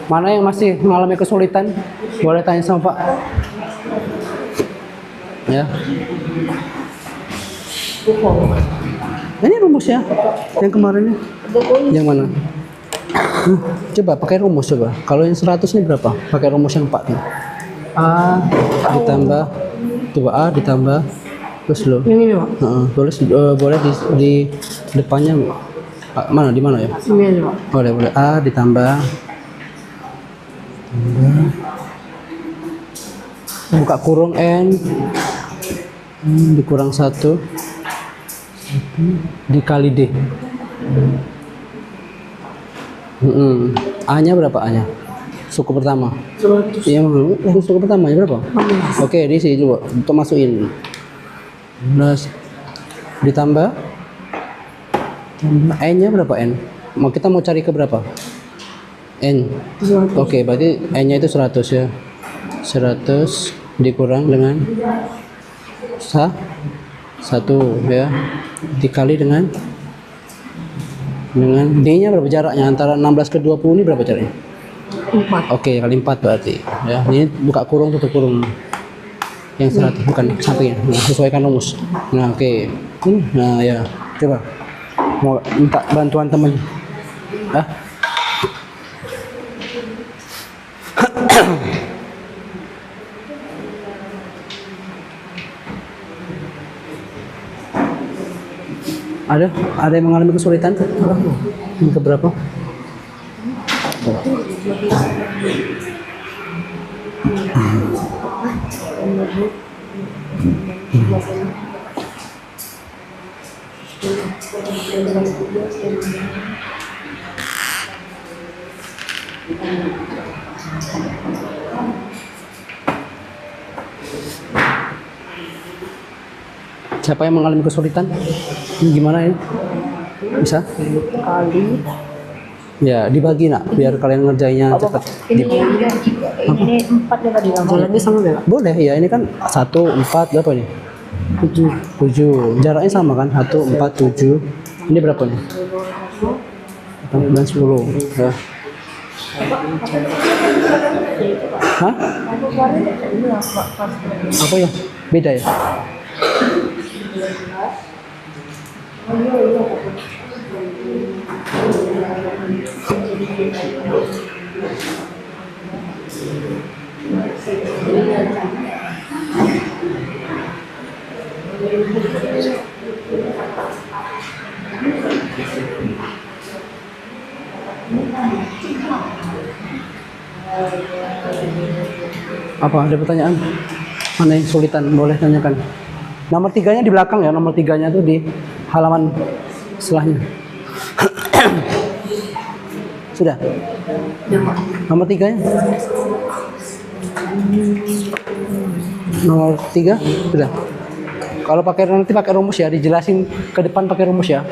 Mana yang masih mengalami kesulitan? Boleh tanya sama Pak. Ya. Ini rumusnya yang kemarinnya. Yang mana? Coba pakai rumus coba. Kalau yang 100 ini berapa? Pakai rumus yang 4 nih. A ditambah coba A ditambah terus lo. Ini Pak. Tulis boleh di depannya mana di mana ya? Ini Pak. Boleh A ditambah buka kurung N dikurang 1 dikali D. A-nya berapa A-nya? Suku pertama. Iya, suku pertamanya berapa? Oke, diisi coba untuk masukin. Plus ditambah N-nya berapa N? Kita mau cari ke berapa? N. Oke, berarti N-nya itu 100 ya. 100 dikurang dengan 1 ya. Dikali dengan D-nya berapa jaraknya? Antara 16 ke 20 ini berapa jaraknya? 4. Oke, kali 4 berarti. Ya, ini buka kurung tutup kurung. Yang 100 bukan sampingnya. Nah, sesuaikan rumus. Nah, oke. Nah, ya. Coba. Mau minta bantuan teman. Hah? Ada yang mengalami kesulitan? Ini ke berapa? Siapa yang mengalami kesulitan? Ini gimana ini? Bisa? Kali. Ya, dibagi nak, biar kalian ngerjainnya cepat. Ini 4 ya tadi. Jalannya sama nggak? Boleh ya, ini kan 1, 4, berapa nih? 7. Jaraknya sama kan? 1, 4, 7. Ini berapa nih? 8, 9, 10. Ya. Hah? Apa ya? Beda ya? Apa ada pertanyaan? Mana yang sulitan? Boleh tanyakan. Nomor 3-nya di belakang ya. Nomor 3-nya itu di halaman setelahnya. Sudah? Nomor 3-nya? Nomor 3? Sudah? Kalau nanti pakai rumus ya, dijelasin ke depan pakai rumus ya.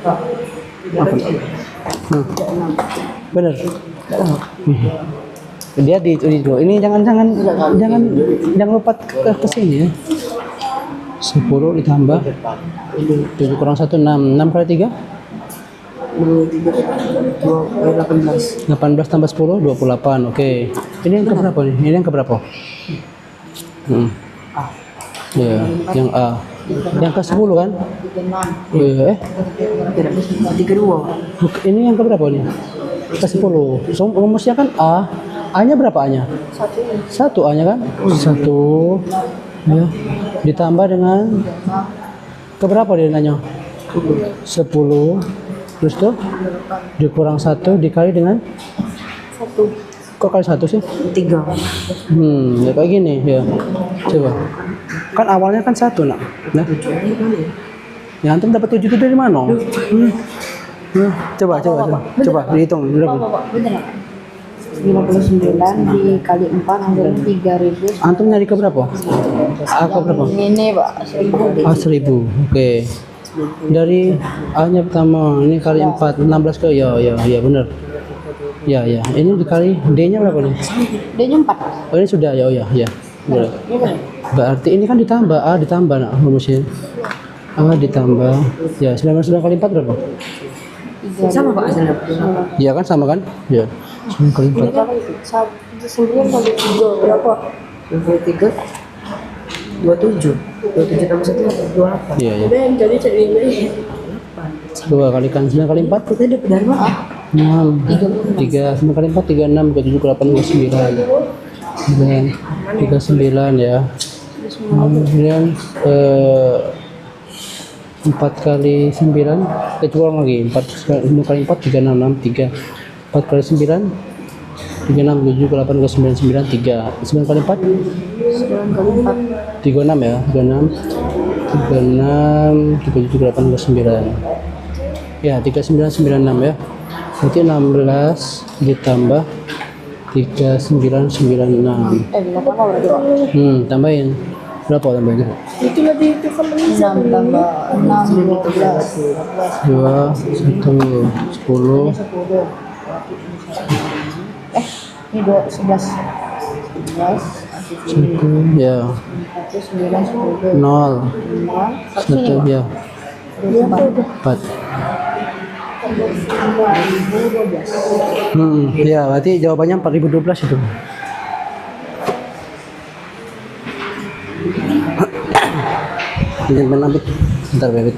Apa? Benar. Dia di ini jangan lupa ke sini ya. 10 ditambah 7 kurang 1 6 kali 3 18 tambah 10 28. Oke. Ini yang keberapa nih? Ini yang keberapa? Ya, yang A. Yang ke-10 kan? Iya, ini yang keberapa nih? Ke-10. Rumusnya kan A. A-nya berapa A-nya? 1 A-nya kan? 1 ya. Ditambah dengan keberapa dia nanya? 10. Terus tuh dikurang 1 dikali dengan 1. Kok kali 1 sih? 3. Ya kayak gini ya. Coba. Kan awalnya kan 1 nak. Nah. Ya antum dapat 7 itu dari mana? Coba dihitung berapa? 59 dikali 4 hasilnya 3000. Antum nyari ke berapa? A ke berapa? Ini Pak 1000. A 1000. Oke. Dari A-nya pertama ini kali 4 16 ke ya benar. Ya. Ini dikali D-nya berapa nih? D-nya 4. Oh ini sudah ya. Boleh. Berarti ini kan ditambah A ditambah nak rumusnya. A ditambah ya 99 kali 4 berapa? Sama Pak hasilnya. Iya kan sama kan? Ya. 9 kali 4. 9 kali 3 berapa? 23 27 tambah 1 28. Iya. Jadi ini. 2 kalikan 9 kali 4 Kita dapat dari mana? 6 3 9 kali 4 36 7 8 29 39 ya. Kemudian 4 kali 9 kurang lagi 4 kali 4 36 3 4 kali 9 36 7 8 9 3 9 kali 4 36 ya 36 37 8 9 ya 3996 ya. Berarti 16 ditambah 3996. Tambahin berapa tambahin? Itu lebih itu kan 6 tambah 6 12 2 1 10. Ini 11 1 ya 0 1 ya 4. Ya berarti jawabannya 4012 itu. Jangan ambil bentar bebek.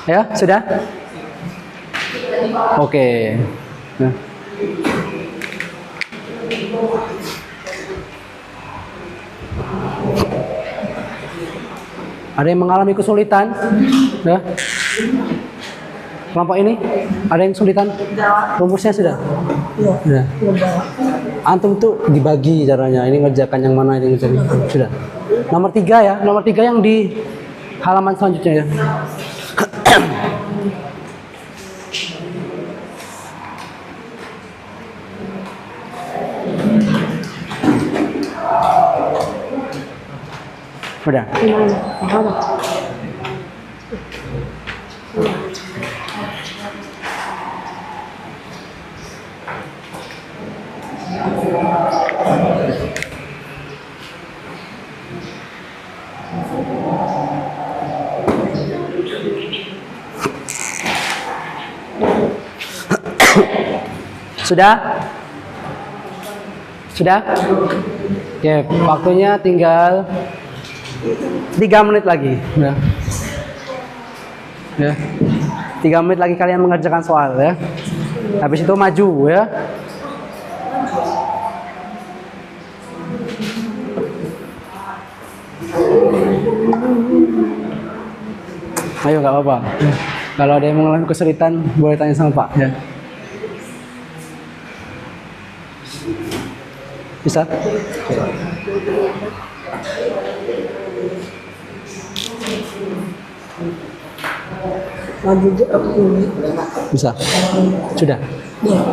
Ya sudah. Oke. Nah. Ada yang mengalami kesulitan? Ya. Kelompok ini ada yang kesulitan? Rumusnya sudah? Sudah. Antum tuh dibagi caranya. Ini ngerjakan yang mana ini sudah. Nomor 3 ya. Nomor 3 yang di halaman selanjutnya ya. Udah. Sudah? Sudah? Oke, waktunya tinggal 3 menit lagi. Ya. 3 menit lagi kalian mengerjakan soal ya. Habis itu maju ya. Ayo, nggak apa-apa. Kalau ada yang mengalami kesulitan, boleh tanya sama Pak ya. Bisa? Maju aku. Bisa. Sudah.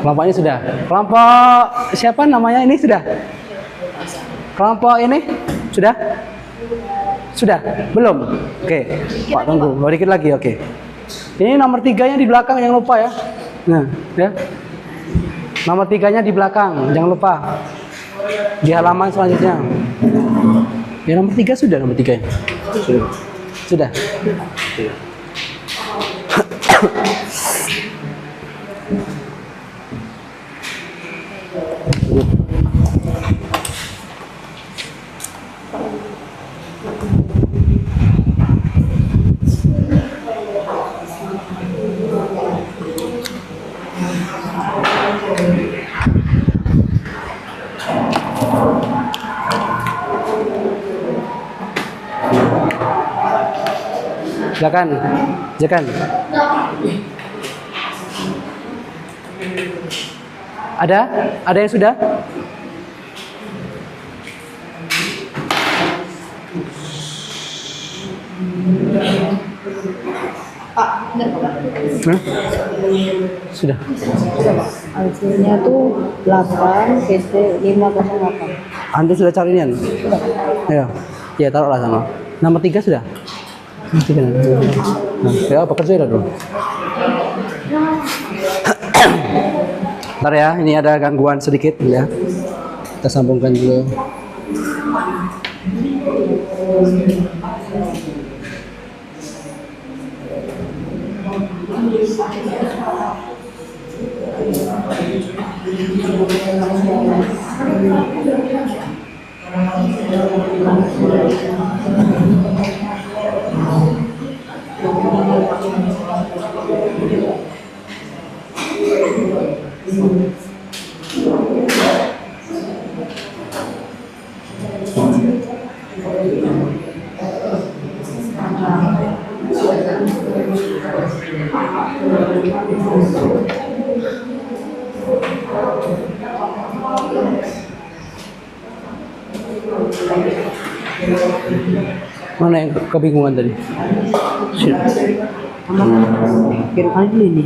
Kelompoknya sudah. Kelompok siapa namanya ini sudah? Kelompok ini sudah? Sudah? Belum? Oke. Pak tunggu. Mau dikit lagi. Oke. Ini nomor 3-nya di belakang, jangan lupa ya. Nah, ya. Nomor 3-nya di belakang, jangan lupa. Di halaman selanjutnya. Ya nomor 3 sudah, nomor 3-nya. Sudah. Silakan, silakan. Ada yang sudah? Sudah. Hasilnya tuh 8 PT 508. Antum sudah cari ini? Ya, ya taruhlah sama. Nomor 3 sudah? Nomor 3. Nah, ya bekerja udah dulu. Ntar ya, ini ada gangguan sedikit ya. Kita sambungkan dulu. Mana yang kebingungan tadi? Kira kali ini.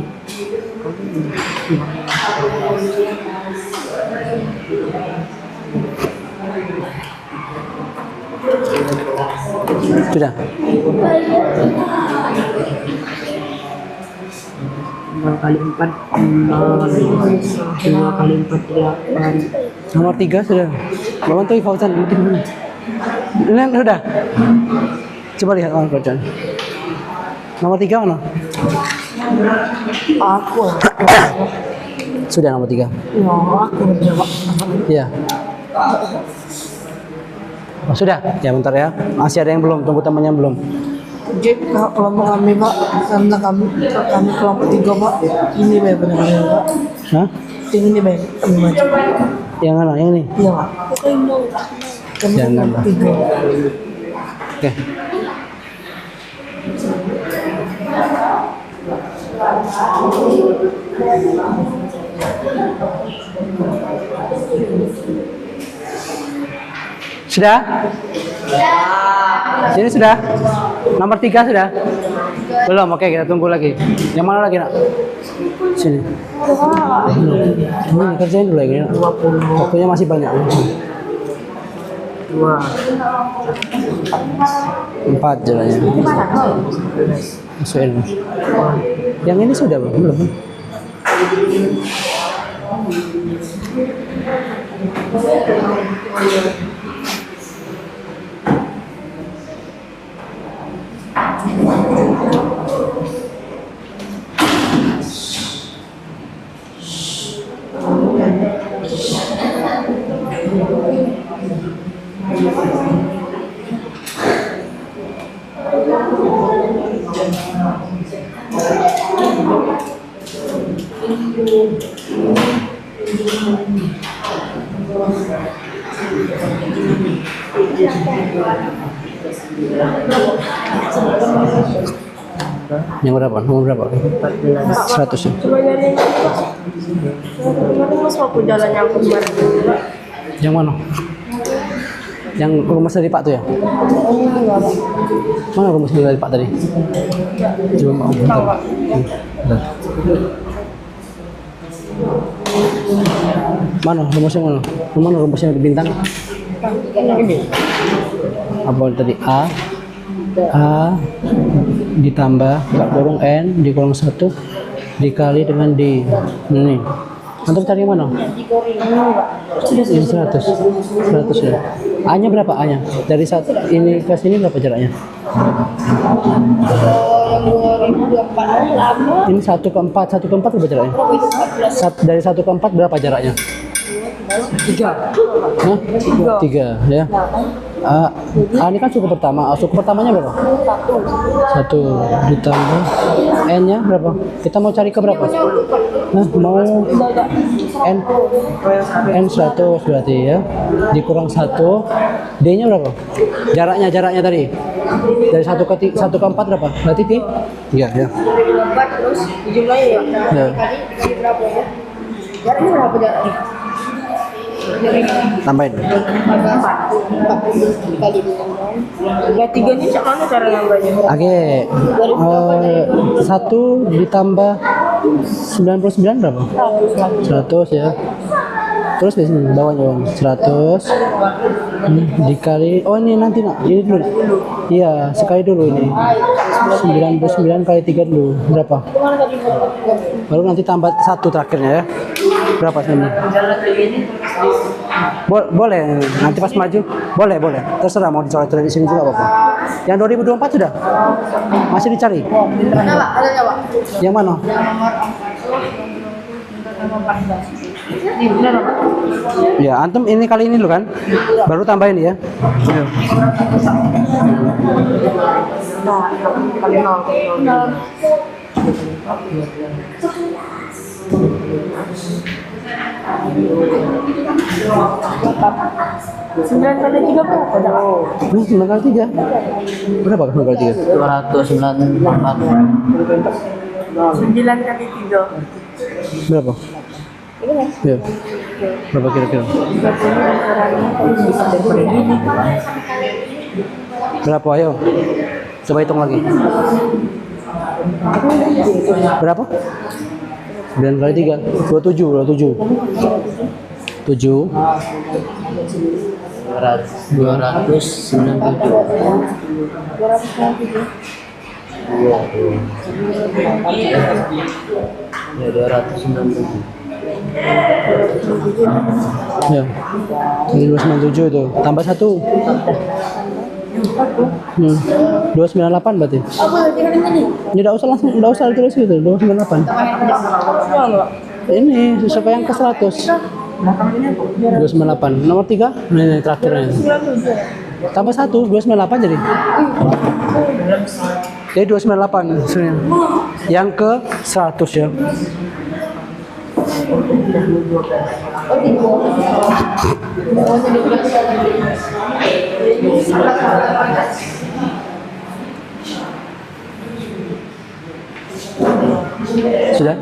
Sudah. 5 kali 4 5 kali 4 8. Nomor 3 sudah. Bapak tuh Fauzan mungkin. Ini sudah. Coba lihat orang kerjaan. Nomor 3 mana? Aku. Sudah nomor 3. Ya, aku menjawab. Iya. Oh, sudah. Ya bentar ya. Masih ada yang belum. Tunggu temannya belum. Jadi kelompok kami Pak, karena kami kelompok 3 Pak, ini baik benar Pak. Hah? Ini baik kami baca. Yang mana? Yang ini? Iya Pak. Kami Jangan, kelompok Pak. 3. Oke. Sudah? Sini sudah? Nomor 3 sudah? Belum, oke kita tunggu lagi. Yang mana lagi nak? Sini. Ini kerjain dulu lagi nak. 20 Waktunya masih banyak. 2 4 jalannya. Masukin. Yang ini sudah belum? Yang berapa? Nomor berapa? 100 ya? Coba nyari Pak. Kemarin mas aku jalan yang kemarin. Yang mana? Yang rumah dari Pak tuh ya? Mana rumah dari Pak tadi? Coba mau bentar. Bentar. Mana rumusnya mana? Mana rumusnya di bintang? Apa tadi? A ditambah kurung N dikurang 1 dikali dengan D. Ini. Antum cari yang mana? Ini 100 ya. A-nya berapa A-nya? Dari ini ke sini berapa jaraknya? Ini 1 ke 4 berapa jaraknya? Dari 1 ke 4 berapa jaraknya? 3. Hah? 3 ya. Ini kan suku pertama. Suku pertamanya berapa? 1 ditambah N-nya berapa? Kita mau cari ke berapa? Nah, mau N 100 berarti ya. Dikurang 1. D-nya berapa? Jaraknya tadi. Dari 1 ke 4 berapa? Berarti 3 ya. 4 terus jumlahnya ya. Ya. Dikali berapa ya? Jaraknya berapa jaraknya? Tambahin. Dikali dengan 3 ini mana cara nambahnya? Oke. 1 ditambah 99 berapa? 100 ya. Terus di sini bawahnya 100 dikali ini nanti ini dulu. Iya, sekali dulu ini. 99 kali 3 dulu. Berapa? Baru nanti tambah 1 terakhirnya ya. Berapa sini? Boleh, nanti pas maju. Boleh. Terserah mau dicoret di sini juga apa-apa. Yang 2024 sudah? Masih dicari? Ada Pak, ada Pak. Yang mana? Ya, antum ini kali ini dulu kan? Baru tambahin ya. Kali 0. Sembilan kali 3 berapa? Ini 9 kali 3. Berapa 9 kali 3? 294. 9 kali 3. Berapa? Ini kan? Ya. Berapa kira-kira? Berapa ayo? Coba hitung lagi. Berapa? 9 kali 3. 27. 7. 297. Ya 297. Ya. Ini 297 itu. Tambah 1. 298 berarti. Ini enggak usah ditulis gitu. 298. Ini sesuai yang ke 100. 298. Nomor 3. Ini terakhirnya. Tambah 1, 298 jadi. Jadi 298 sebenarnya. Yang ke 100 ya. Sudah?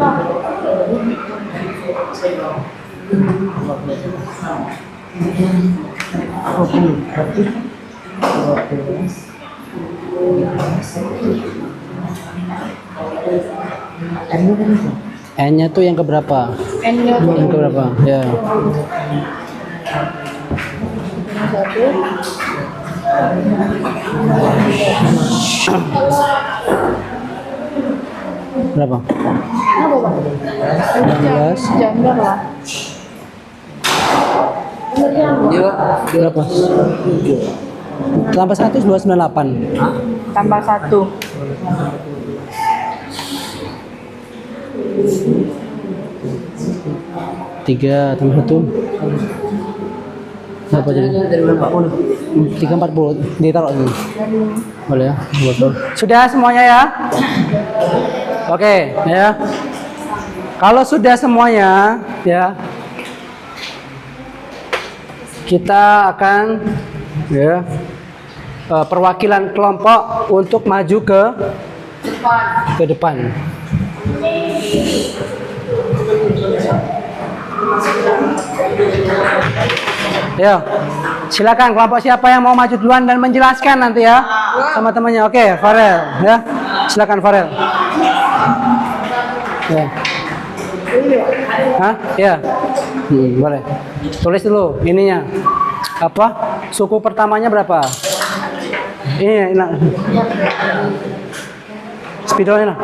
N-nya tuh yang keberapa? N-nya Yang keberapa? Ya. Berapa? 16. Janda lah. Berapa? Tambah 1 298. Tambah 1. 3 tambah 1. Berapa jadi? 340. Ditaruh ini. Boleh ya? Betul. Sudah semuanya ya? Oke, ya. Kalau sudah semuanya, ya. kita akan ya perwakilan kelompok untuk maju ke depan. Ya, silakan kelompok siapa yang mau maju duluan dan menjelaskan nanti ya sama temannya. Oke, Farel ya. Silakan Farel. Ya. Hah? Ya. Boleh. Tulis dulu ininya. Apa? Suku pertamanya berapa? Ini enak. Spidolnya.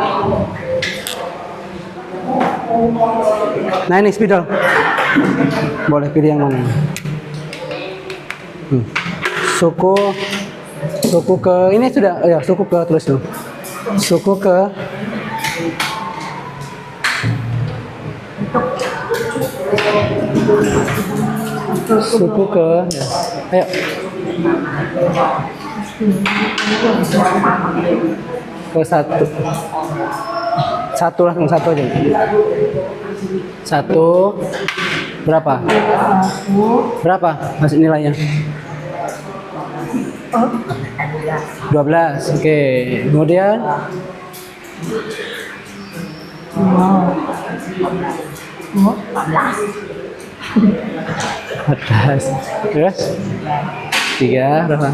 Nah ini spidol. Boleh pilih yang mana? Suku ke ini sudah ya, suku ke tulis dulu. Suku ke ya. Ayo. Ke satu langsung satu aja. Satu berapa? Berapa masih nilainya? 12. Oke. Kemudian 14. Terus 3 berapa?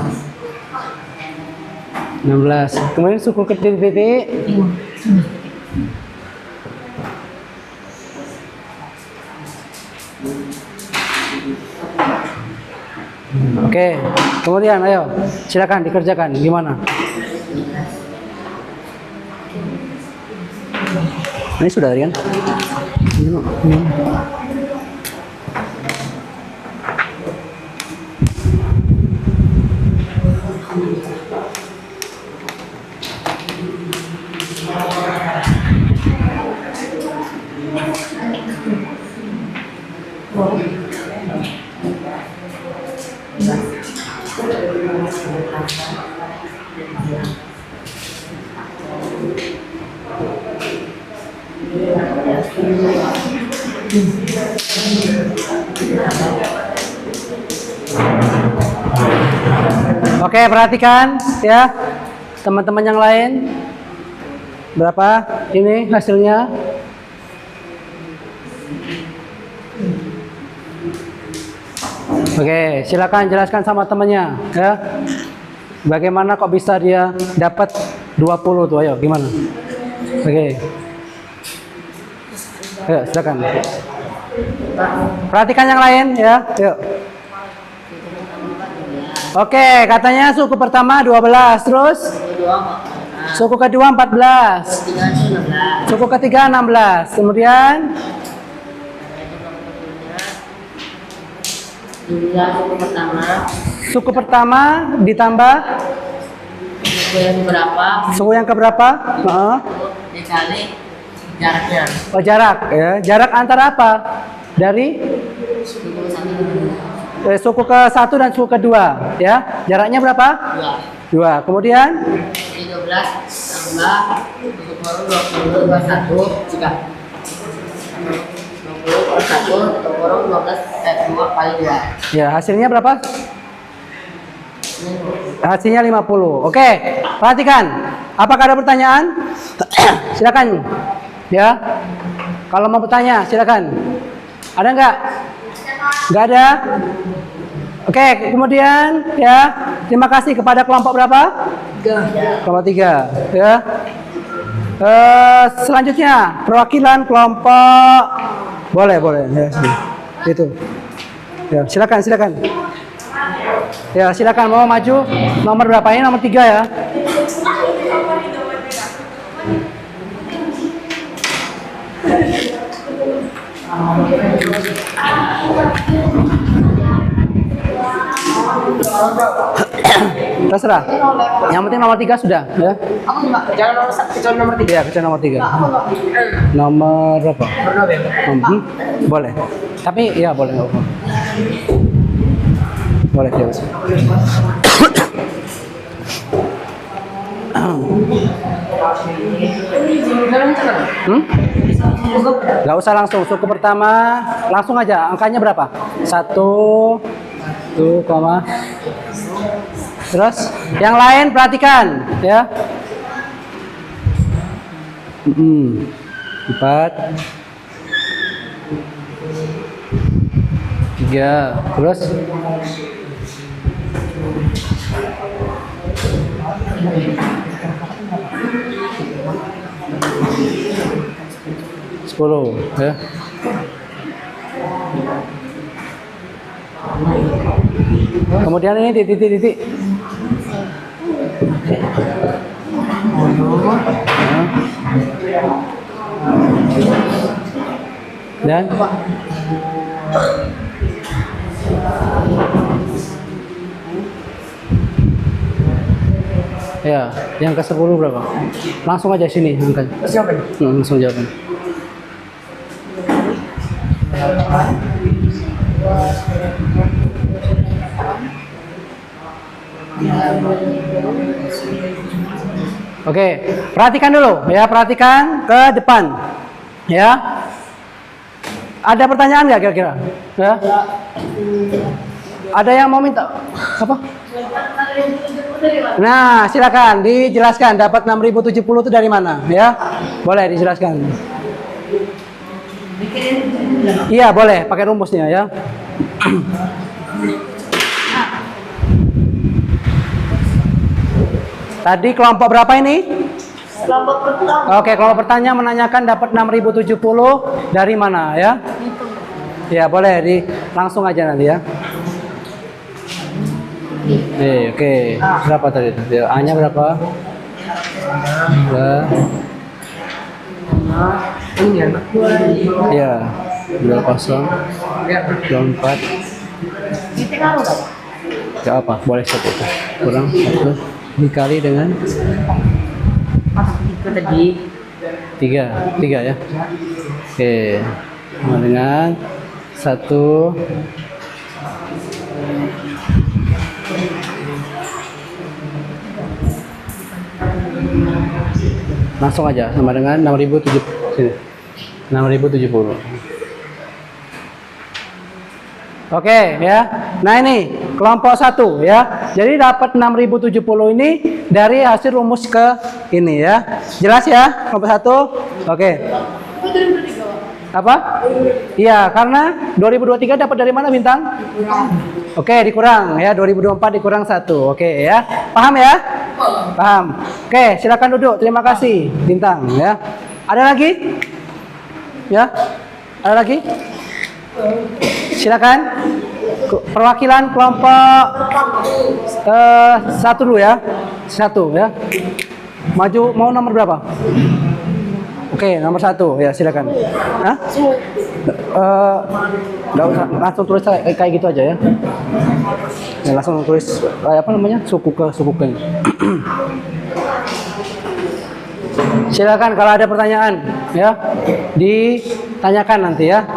16. Kemudian suku kecil titik. Oke, kemudian ayo silakan dikerjakan gimana? Ini sudah kan? Oke, perhatikan ya teman-teman yang lain. Berapa ini hasilnya? Oke, silakan jelaskan sama temannya ya. Bagaimana kok bisa dia dapat 20 tuh, ayo gimana? Oke. Ayo, silakan. Perhatikan yang lain ya. Yuk. Oke, katanya suku pertama 12, terus suku kedua 14, suku ketiga 16, kemudian suku pertama ditambah suku yang keberapa? Dikali jaraknya. Oh, jarak ya. Jarak antara apa? Dari suku ke satu dan suku kedua ya. Jaraknya berapa? 2. Kemudian 13 tambah suku kurung 20 21 jika 20 1 kurung 12 2 kali 2. ya, hasilnya berapa? Hasilnya 50. Oke, perhatikan. Apakah ada pertanyaan? Silakan. Ya. Kalau mau bertanya, silakan. Ada nggak? Nggak ada? Oke, kemudian ya, terima kasih kepada kelompok berapa? 3. Kelompok 3. Ya. Selanjutnya perwakilan kelompok boleh ya, itu. Ya, silakan. Ya, silakan mau maju. Nomor berapa ini? Nomor 3 ya. Terserah. Yang penting nomor 3 sudah ya. Aku enggak, jangan kecuali nomor 3. Ya, kecuali nomor 3. Nomor berapa? Boleh. Tapi ya boleh nggak apa. Boleh ya. Gak usah langsung. Suku pertama langsung aja. Angkanya berapa? 1, Tuh, koma. Terus yang lain perhatikan ya. 4 3 terus 10 ya. Kemudian ini titik-titik. Dan ya, yang ke-10 berapa? Langsung aja sini angkat. Siapa? Langsung jawab. Oke, perhatikan dulu ya, perhatikan ke depan ya. Ada pertanyaan nggak kira-kira? Ya. Ada yang mau minta apa? Nah, silakan dijelaskan dapat 6070 itu dari mana ya? Boleh dijelaskan. Iya, boleh pakai rumusnya ya. Tadi kelompok berapa ini? Kelompok pertama. Oke, kelompok pertanyaan menanyakan dapat 6070 dari mana ya? Ya, boleh langsung aja nanti ya. Oke. Berapa tadi? A-nya berapa? Ini anak. Ya, 20, 24. Titik anu tak? Gak apa, boleh satu. Kurang 1 dikali dengan Itu tadi 3 ya. Oke, sama dengan 1 langsung aja sama dengan 6070. Oke ya. Nah ini kelompok 1 ya. Jadi dapat 6070 ini dari hasil rumus ke ini ya. Jelas ya kelompok 1? Oke. Apa? Iya, karena 2023 dapat dari mana bintang? Oke, dikurang ya, 2024 dikurang 1. Oke ya. Paham ya? Paham. Oke, silakan duduk. Terima kasih bintang ya. Ada lagi? Ya? Ada lagi? Silakan. Perwakilan kelompok 1 dulu ya. 1 ya. Maju, mau nomor berapa? Oke, nomor 1 ya, silakan. Hah? Nggak usah, langsung tulis kayak gitu aja ya. Ya langsung tulis apa namanya, suku ke. Silakan kalau ada pertanyaan ya, ditanyakan nanti ya.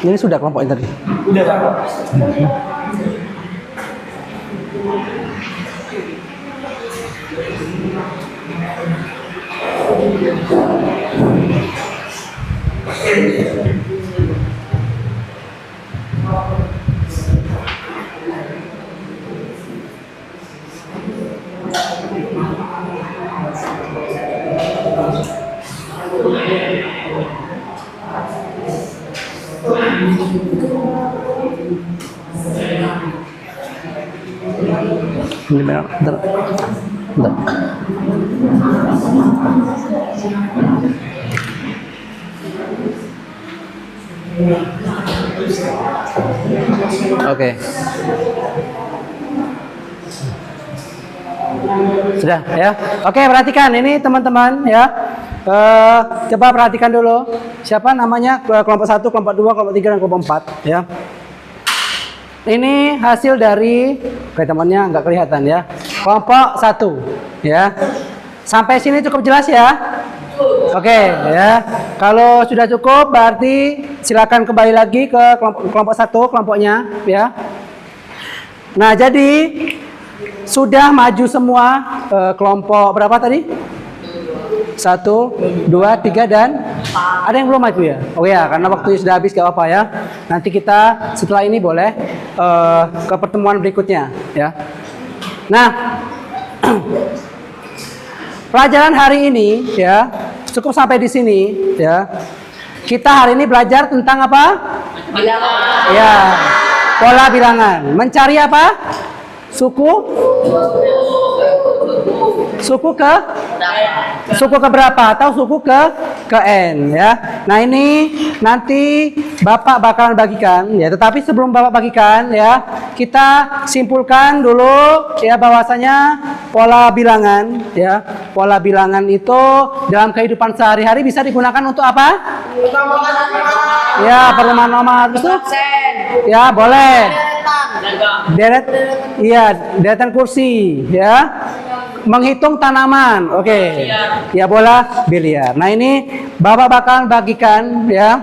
Ini sudah kelompok yang tadi. Ini benar. Bentar. Oke. Sudah ya. Oke, perhatikan ini teman-teman ya. Coba perhatikan dulu. Siapa namanya kelompok 1, kelompok 2, kelompok 3 dan kelompok 4 ya. Ini hasil dari temannya nggak kelihatan ya. Kelompok 1 ya. Sampai sini cukup jelas ya. Oke ya. Kalau sudah cukup berarti silakan kembali lagi ke kelompok 1 kelompoknya ya. Nah, jadi sudah maju semua kelompok berapa tadi? 1, 2, 3 dan ada yang belum maju ya? Oh ya, karena waktunya sudah habis, gak apa ya. Nanti kita setelah ini boleh ke pertemuan berikutnya ya. Nah, pelajaran hari ini ya cukup sampai di sini ya. Kita hari ini belajar tentang apa? Bilangan. Ya, pola bilangan. Mencari apa? Suku ke berapa atau suku ke n ya. Nah, ini nanti Bapak bakalan bagikan ya, tetapi sebelum Bapak bagikan ya, kita simpulkan dulu ya bahwasanya pola bilangan ya. Pola bilangan itu dalam kehidupan sehari-hari bisa digunakan untuk apa? Ya, perumahan nomor itu. Ya, boleh. Deretan kursi ya. Menghitung tanaman, oke. Ya, bola biliar. Nah, ini Bapak bakalan bagikan ya.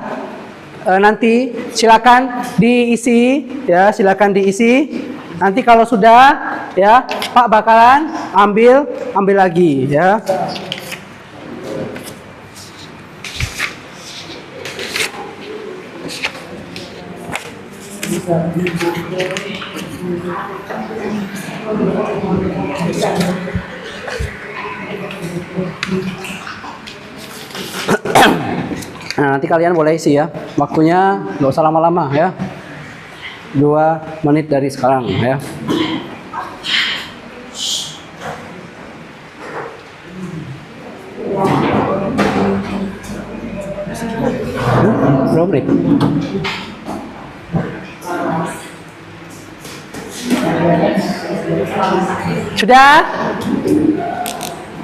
Nanti silakan diisi ya, silakan diisi. Nanti kalau sudah ya, Pak bakalan ambil lagi ya. Nah, nanti kalian boleh isi ya. Waktunya nggak usah lama-lama ya. 2 menit dari sekarang ya. Berapa menit? Sudah?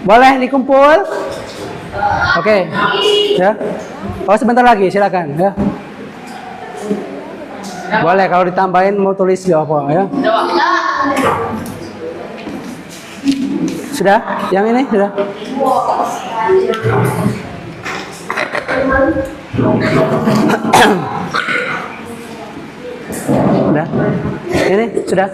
Boleh dikumpul? Oke. Ya. Oh, sebentar lagi, silakan ya. Boleh kalau ditambahin mau tulis ya apa ya. Sudah? Yang ini sudah? Sudah? Ini sudah?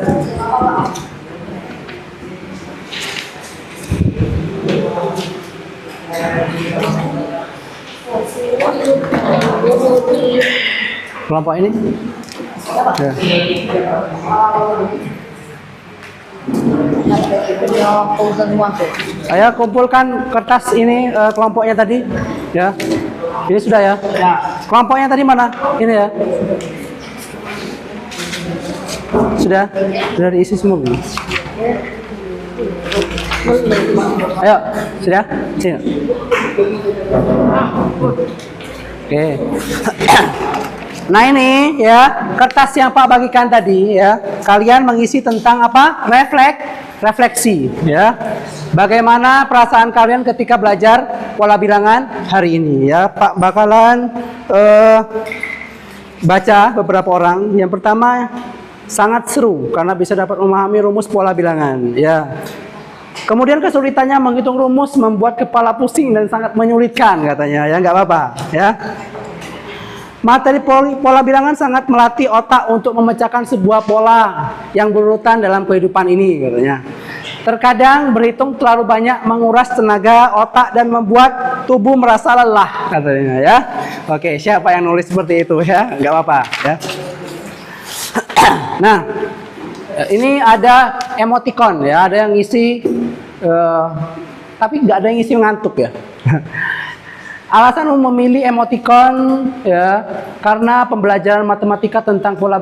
Kelompok ini? Ya. Ayo kumpulkan kertas ini kelompoknya tadi ya. Ini sudah ya? Ya. Kelompoknya tadi mana? Ini ya. Sudah? Sudah diisi semua belum? Ayo, sudah? Sini. Oke. Nah, ini ya kertas yang Pak bagikan tadi ya. Kalian mengisi tentang apa? Refleksi ya. Bagaimana perasaan kalian ketika belajar pola bilangan hari ini ya. Pak bakalan baca beberapa orang. Yang pertama, sangat seru karena bisa dapat memahami rumus pola bilangan ya. Kemudian kesulitannya menghitung rumus membuat kepala pusing dan sangat menyulitkan katanya ya. Nggak apa-apa ya. Materi pola bilangan sangat melatih otak untuk memecahkan sebuah pola yang berurutan dalam kehidupan ini katanya. Terkadang berhitung terlalu banyak menguras tenaga otak dan membuat tubuh merasa lelah katanya ya. Oke, siapa yang nulis seperti itu ya? Nggak apa-apa ya. Nah, ini ada emoticon ya, ada yang ngisi tapi nggak ada yang ngisi ngantuk ya. Alasan memilih emoticon ya karena pembelajaran matematika tentang pola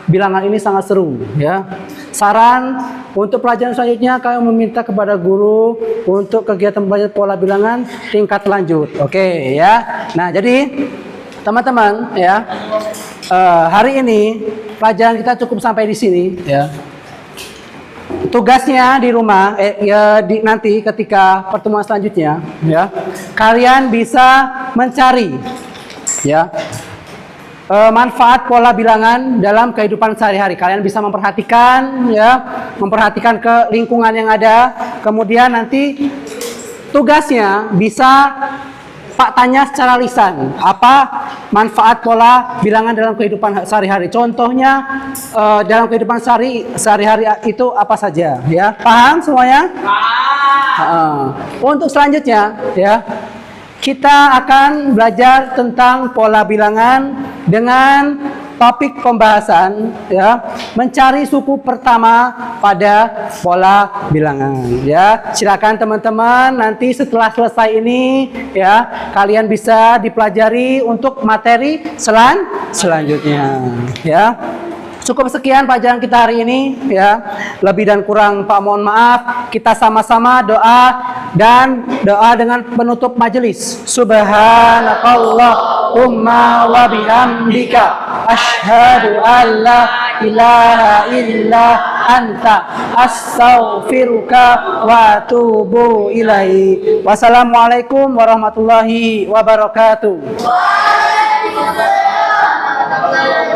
bilangan ini sangat seru ya. Saran untuk pelajaran selanjutnya kalian meminta kepada guru untuk kegiatan belajar pola bilangan tingkat lanjut. Oke ya. Nah, jadi teman-teman ya, hari ini pelajaran kita cukup sampai di sini ya. Tugasnya di rumah nanti ketika pertemuan selanjutnya ya, kalian bisa mencari ya manfaat pola bilangan dalam kehidupan sehari-hari. Kalian bisa memperhatikan ya, memperhatikan ke lingkungan yang ada. Kemudian nanti tugasnya bisa Pak tanya secara lisan, apa manfaat pola bilangan dalam kehidupan sehari-hari? Contohnya dalam kehidupan sehari-hari itu apa saja? Ya, paham semuanya? Untuk selanjutnya, ya, kita akan belajar tentang pola bilangan dengan topik pembahasan, ya, mencari suku pertama pada pola bilangan. Ya, silakan teman-teman nanti setelah selesai ini, ya, kalian bisa dipelajari untuk materi selanjutnya. Ya. Cukup sekian pelajaran kita hari ini, ya. Lebih dan kurang Pak mohon maaf. Kita sama-sama doa dengan penutup majelis. Subhanakallahumma wa bihamdika asyhadu an la ilaha illa anta astaghfiruka wa atubu ilaik. Wassalamualaikum warahmatullahi wabarakatuh. Waalaikumsalam warahmatullahi wabarakatuh.